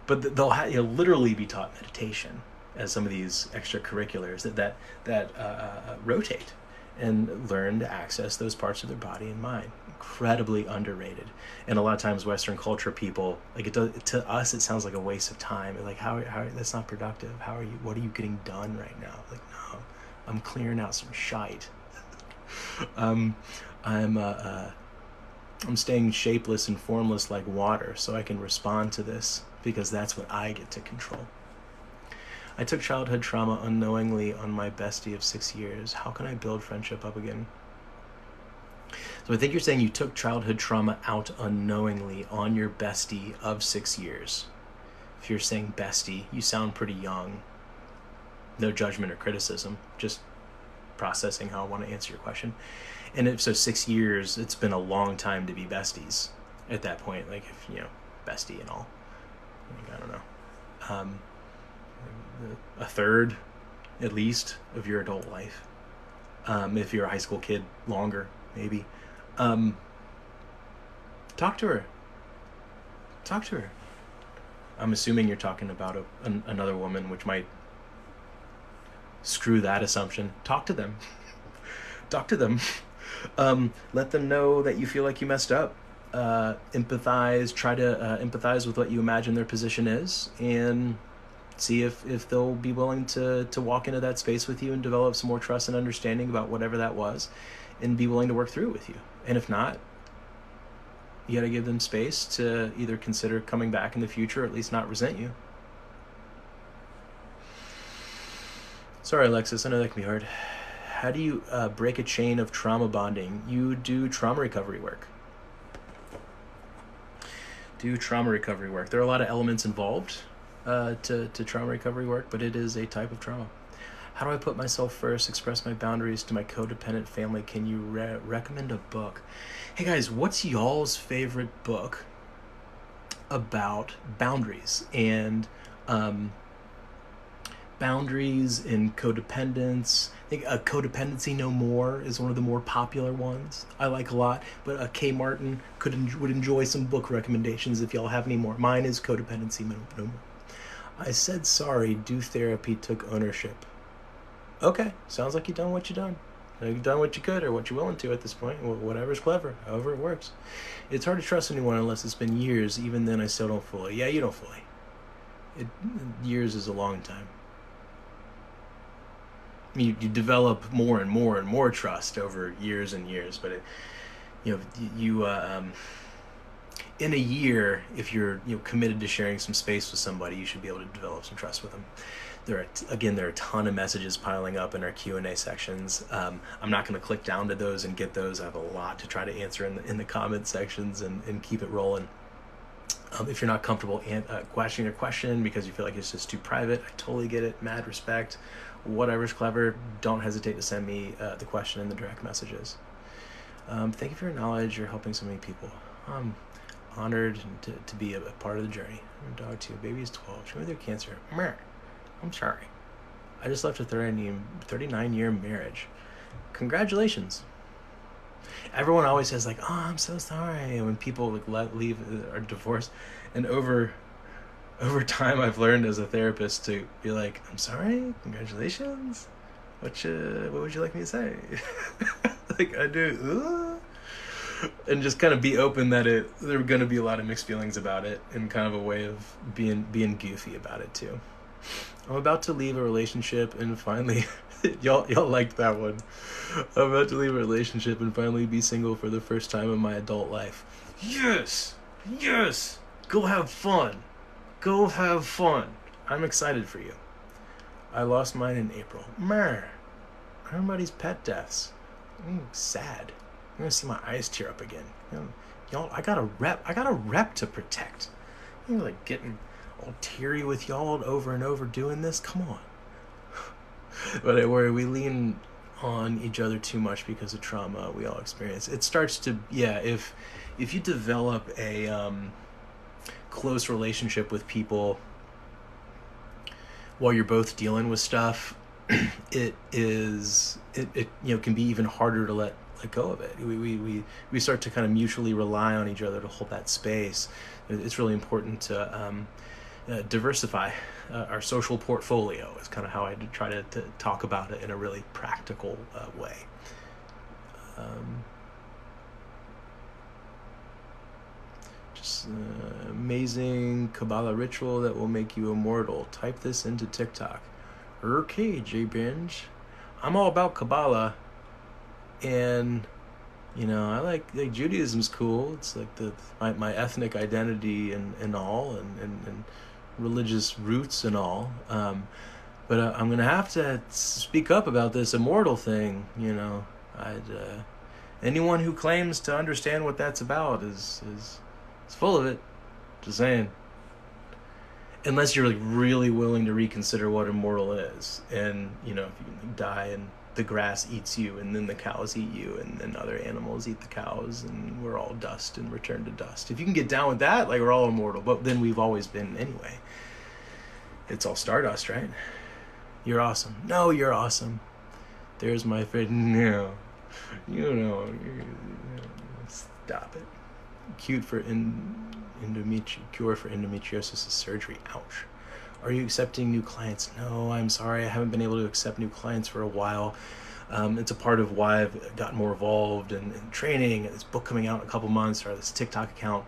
But they'll literally be taught meditation as some of these extracurriculars that rotate and learn to access those parts of their body and mind. Incredibly underrated. And a lot of times Western culture people, to us, it sounds like a waste of time. How that's not productive. What are you getting done right now? No, I'm clearing out some shite. I'm staying shapeless and formless like water so I can respond to this, because that's what I get to control. I took childhood trauma unknowingly on my bestie of 6 years. How can I build friendship up again? So I think you're saying you took childhood trauma out unknowingly on your bestie of 6 years. If you're saying bestie, you sound pretty young. No judgment or criticism, just processing how I want to answer your question. And if so, 6 years, it's been a long time to be besties at that point. Bestie and all. I don't know. A third, at least, of your adult life. If you're a high school kid, longer, maybe. Talk to her. I'm assuming you're talking about another woman, which might screw that assumption. Talk to them. Let them know that you feel like you messed up. Empathize. Try to empathize with what you imagine their position is, and see if they'll be willing to walk into that space with you and develop some more trust and understanding about whatever that was, and be willing to work through it with you. And if not, you got to give them space to either consider coming back in the future, or at least not resent you. Sorry, Alexis, I know that can be hard. How do you break a chain of trauma bonding? You do trauma recovery work. There are a lot of elements involved to trauma recovery work, but it is a type of trauma. How do I put myself first, express my boundaries to my codependent family? Can you recommend a book? Hey guys, what's y'all's favorite book about boundaries and boundaries and codependence. I think Codependency No More is one of the more popular ones I like a lot, but K. Martin would enjoy some book recommendations if y'all have any more. Mine is Codependency No More. I said sorry, do therapy, took ownership. Okay, sounds like you've done what you've done. You've done what you could or what you're willing to at this point. Whatever's clever, however it works. It's hard to trust anyone unless it's been years. Even then, I still don't fully. Yeah, you don't fully. Years is a long time. You develop more and more and more trust over years and years, but in a year, if you're committed to sharing some space with somebody, you should be able to develop some trust with them. There are a ton of messages piling up in our Q&A sections. I'm not going to click down to those and get those. I have a lot to try to answer in the comment sections and keep it rolling. If you're not comfortable questioning a question because you feel like it's just too private, I totally get it. Mad respect. Whatever's clever, don't hesitate to send me the question in the direct messages. Thank you for your knowledge. You're helping so many people. I'm honored to be a part of the journey. I'm a dog too. Baby is 12. She's going through cancer. I'm sorry. I just left a 39-year marriage. Congratulations. Everyone always says like, "Oh, I'm so sorry," when people leave or divorce. And over time, I've learned as a therapist to be like, "I'm sorry. Congratulations. What would you like me to say?" Like I do. And just kind of be open that there are going to be a lot of mixed feelings about it, and kind of a way of being goofy about it too. I'm about to leave a relationship and finally, y'all liked that one. I'm about to leave a relationship and finally be single for the first time in my adult life. Yes, go have fun. I'm excited for you. I lost mine in April. Everybody's pet deaths. Sad. I'm gonna see my eyes tear up again. Y'all, I got a rep to protect. You're like getting all teary with y'all over and over doing this. Come on. But I worry we lean on each other too much because of trauma we all experience. It starts to if you develop a close relationship with people while you're both dealing with stuff, it can be even harder to let go of it. We start to kind of mutually rely on each other to hold that space. It's really important to diversify our social portfolio is kind of how I try to talk about it in a really practical way. Just amazing Kabbalah ritual that will make you immortal. Type this into TikTok. Okay, J-Binge. I'm all about Kabbalah. And I like Judaism's cool. It's like my ethnic identity and all and religious roots and all. But I'm gonna have to speak up about this immortal thing. Anyone who claims to understand what that's about is full of it. Just saying. Unless you're really willing to reconsider what immortal is, and if you die and the grass eats you, and then the cows eat you, and then other animals eat the cows, and we're all dust and return to dust. If you can get down with that, we're all immortal, but then we've always been anyway. It's all stardust, right? You're awesome. No, you're awesome. There's my friend. No. Stop it. Cure for endometriosis is surgery. Ouch. Are you accepting new clients? No, I'm sorry. I haven't been able to accept new clients for a while. It's a part of why I've gotten more involved in training, this book coming out in a couple months, or this TikTok account.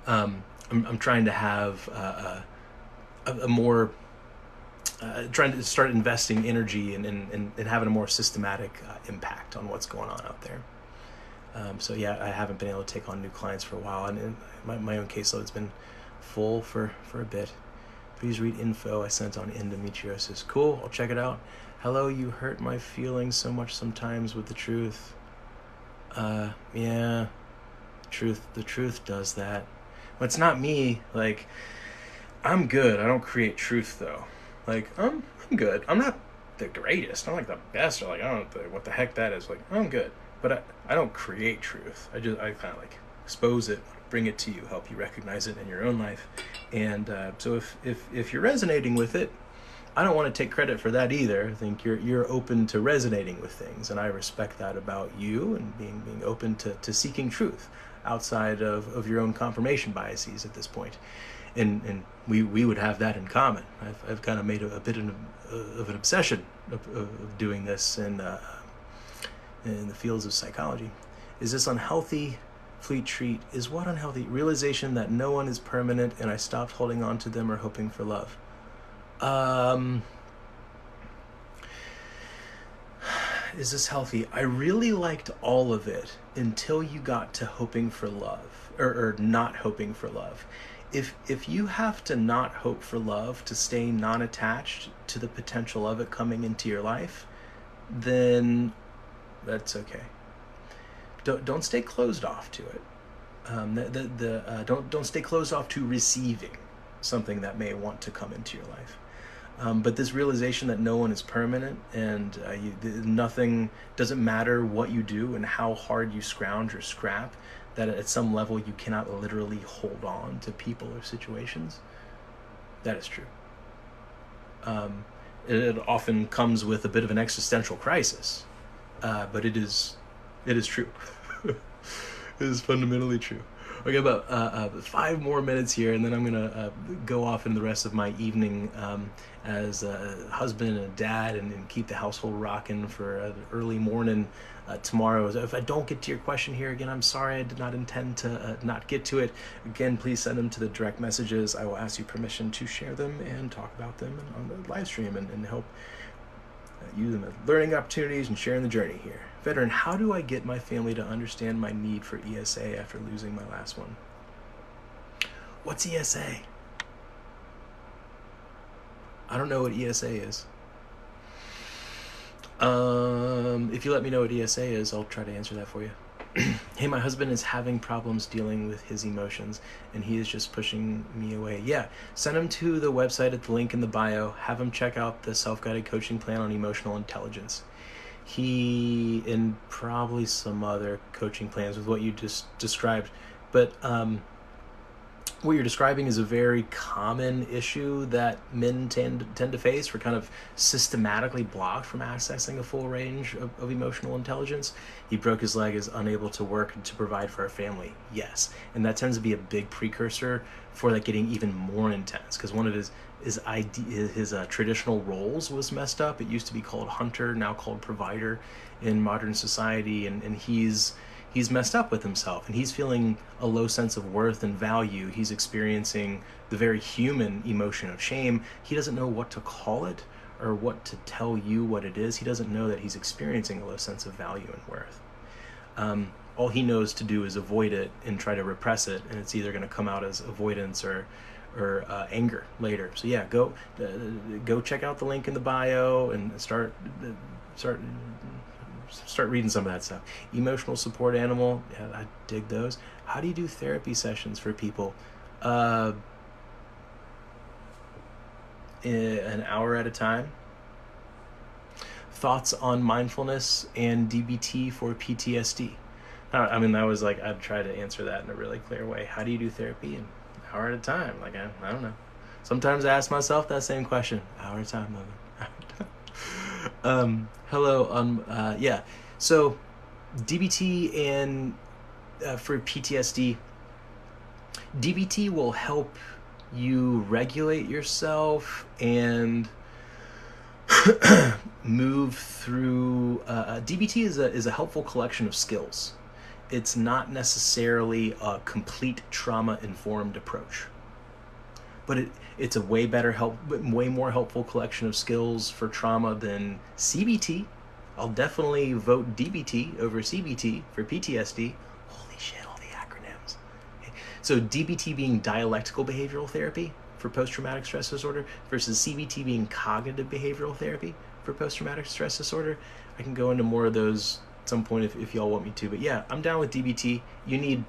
I'm trying to have a more, trying to start investing energy and having a more systematic impact on what's going on out there. I haven't been able to take on new clients for a while, and my own caseload's been full for a bit. Please read info I sent on endometriosis. Cool, I'll check it out. Hello, you hurt my feelings so much sometimes with the truth. The truth does that. But it's not me. I'm good. I don't create truth though. I'm good. I'm not the greatest. I'm not the best. Or I don't know what the heck that is. I'm good. But I don't create truth. I kind of expose it, bring it to you, help you recognize it in your own life. And so if you're resonating with it, I don't want to take credit for that either. I think you're open to resonating with things, and I respect that about you, and being open to seeking truth outside of your own confirmation biases at this point. And we would have that in common. I've kind of made a bit of an obsession of doing this in the fields of psychology. Is this unhealthy? Fleet treat is what unhealthy? Realization that no one is permanent, and I stopped holding on to them or hoping for love. Is this healthy? I really liked all of it until you got to hoping for love, or not hoping for love. If you have to not hope for love to stay non-attached to the potential of it coming into your life, then that's okay. Don't stay closed off to it. Don't stay closed off to receiving something that may want to come into your life. But this realization that no one is permanent, and nothing doesn't matter what you do and how hard you scrounge or scrap, that at some level you cannot literally hold on to people or situations. That is true. It often comes with a bit of an existential crisis, but it is true. It is fundamentally true. Okay, about 5 more minutes here, and then I'm gonna go off into the rest of my evening as a husband and a dad, and keep the household rocking for an early morning tomorrow. If I don't get to your question here, again, I'm sorry. I did not intend to not get to it. Again, please send them to the direct messages. I will ask you permission to share them and talk about them on the live stream, and help use them as learning opportunities and sharing the journey here. Veteran, how do I get my family to understand my need for ESA after losing my last one? What's ESA? I don't know what ESA is. If you let me know what ESA is, I'll try to answer that for you. Hey, my husband is having problems dealing with his emotions, and he is just pushing me away. Yeah, send him to the website at the link in the bio. Have him check out the self-guided coaching plan on emotional intelligence. He, and probably some other coaching plans with what you just described, but what you're describing is a very common issue that men tend to face. We're kind of systematically blocked from accessing a full range of emotional intelligence. He broke his leg, is unable to work to provide for our family. Yes, and that tends to be a big precursor for that getting even more intense, because one of his traditional roles was messed up. It used to be called hunter, now called provider in modern society, and he's messed up with himself, and he's feeling a low sense of worth and value. He's experiencing the very human emotion of shame. He doesn't know what to call it or what to tell you what it is. He doesn't know that he's experiencing a low sense of value and worth. All he knows to do is avoid it and try to repress it, and it's either going to come out as avoidance or anger later. So yeah, go check out the link in the bio and start reading some of that stuff. Emotional support animal, yeah, I dig those. How do you do therapy sessions for people? An hour at a time. Thoughts on mindfulness and DBT for PTSD. I mean, that was like, I'd try to answer that in a really clear way. How do you do therapy? An hour at a time. Like, I don't know. Sometimes I ask myself that same question. Hour at a time, Logan. Hello. Yeah. So DBT and for PTSD, DBT will help you regulate yourself and move through. DBT is a helpful collection of skills. It's not necessarily a complete trauma-informed approach, but it's a way more helpful collection of skills for trauma than CBT. I'll definitely vote DBT over CBT for PTSD. Holy shit, all the acronyms. Okay. So DBT being dialectical behavioral therapy for post-traumatic stress disorder versus CBT being cognitive behavioral therapy for post-traumatic stress disorder. I can go into more of those at some point if y'all want me to. But yeah, I'm down with DBT. You need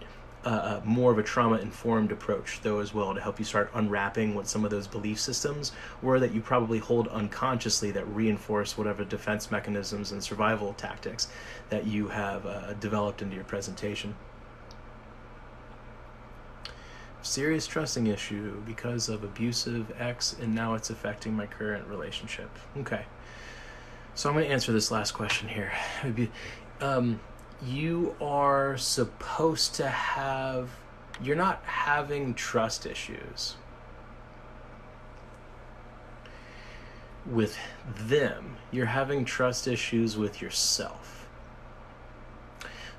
more of a trauma-informed approach, though, as well, to help you start unwrapping what some of those belief systems were that you probably hold unconsciously that reinforce whatever defense mechanisms and survival tactics that you have developed into your presentation. serious trusting issue because of abusive ex, and now it's affecting my current relationship. Okay. So I'm going to answer this last question here. You are supposed to have... You're not having trust issues with them. You're having trust issues with yourself.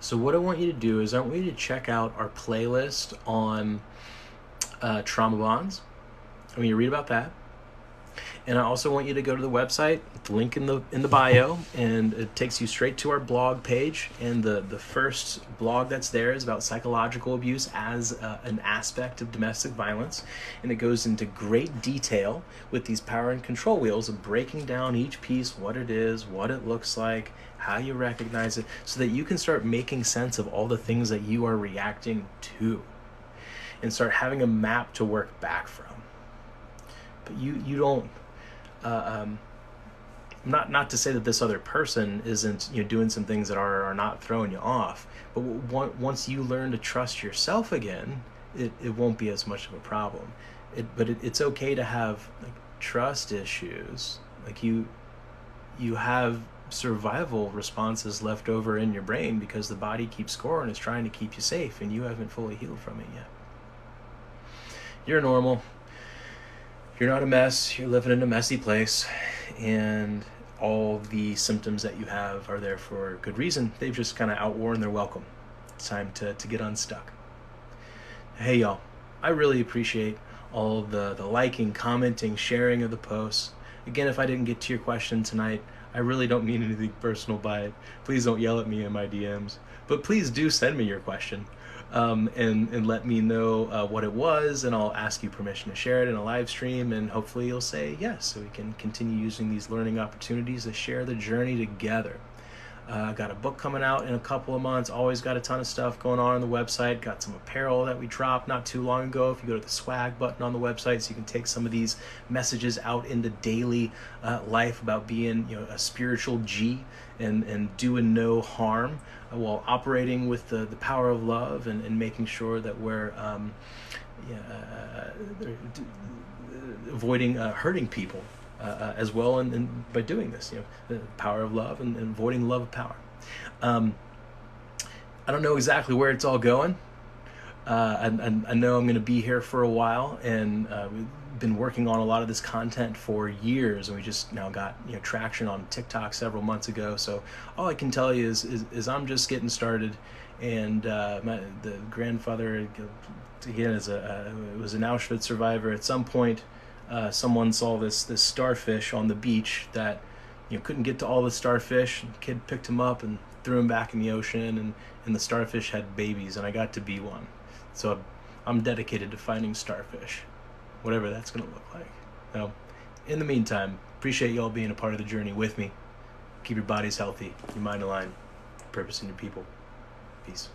So what I want you to do is I want you to check out our playlist on trauma bonds. I want you to read about that. And I also want you to go to the website, the link in the bio, and it takes you straight to our blog page. And the first blog that's there is about psychological abuse as an aspect of domestic violence. And it goes into great detail with these power and control wheels of breaking down each piece, what it is, what it looks like, how you recognize it, so that you can start making sense of all the things that you are reacting to and start having a map to work back from. But you don't... not to say that this other person isn't doing some things that are not throwing you off, but once you learn to trust yourself again, it won't be as much of a problem. But it's okay to have like trust issues. Like you have survival responses left over in your brain because the body keeps score and is trying to keep you safe, and you haven't fully healed from it yet. You're normal. You're not a mess. You're living in a messy place, and all the symptoms that you have are there for good reason. They've just kind of outworn their welcome. It's time to get unstuck. Hey, y'all. I really appreciate all the liking, commenting, sharing of the posts. Again, if I didn't get to your question tonight, I really don't mean anything personal by it. Please don't yell at me in my DMs. But please do send me your question. And let me know what it was, and I'll ask you permission to share it in a live stream, and hopefully you'll say yes, so we can continue using these learning opportunities to share the journey together. Got a book coming out in a couple of months. Always got a ton of stuff going on the website. Got some apparel that we dropped not too long ago. If you go to the swag button on the website, so you can take some of these messages out into daily life about being a spiritual G and doing no harm while operating with the power of love and making sure that we're avoiding hurting people. As well, and by doing this, the power of love and avoiding the love of power. I don't know exactly where it's all going. I know I'm going to be here for a while, and we've been working on a lot of this content for years, and we just now got traction on TikTok several months ago. So all I can tell you is I'm just getting started, and the grandfather again was an Auschwitz survivor. At some point, someone saw this starfish on the beach that couldn't get to all the starfish. The kid picked him up and threw him back in the ocean, and the starfish had babies, and I got to be one. So I'm dedicated to finding starfish, whatever that's going to look like. Now, in the meantime, appreciate you all being a part of the journey with me. Keep your bodies healthy, your mind aligned, purpose in your people. Peace.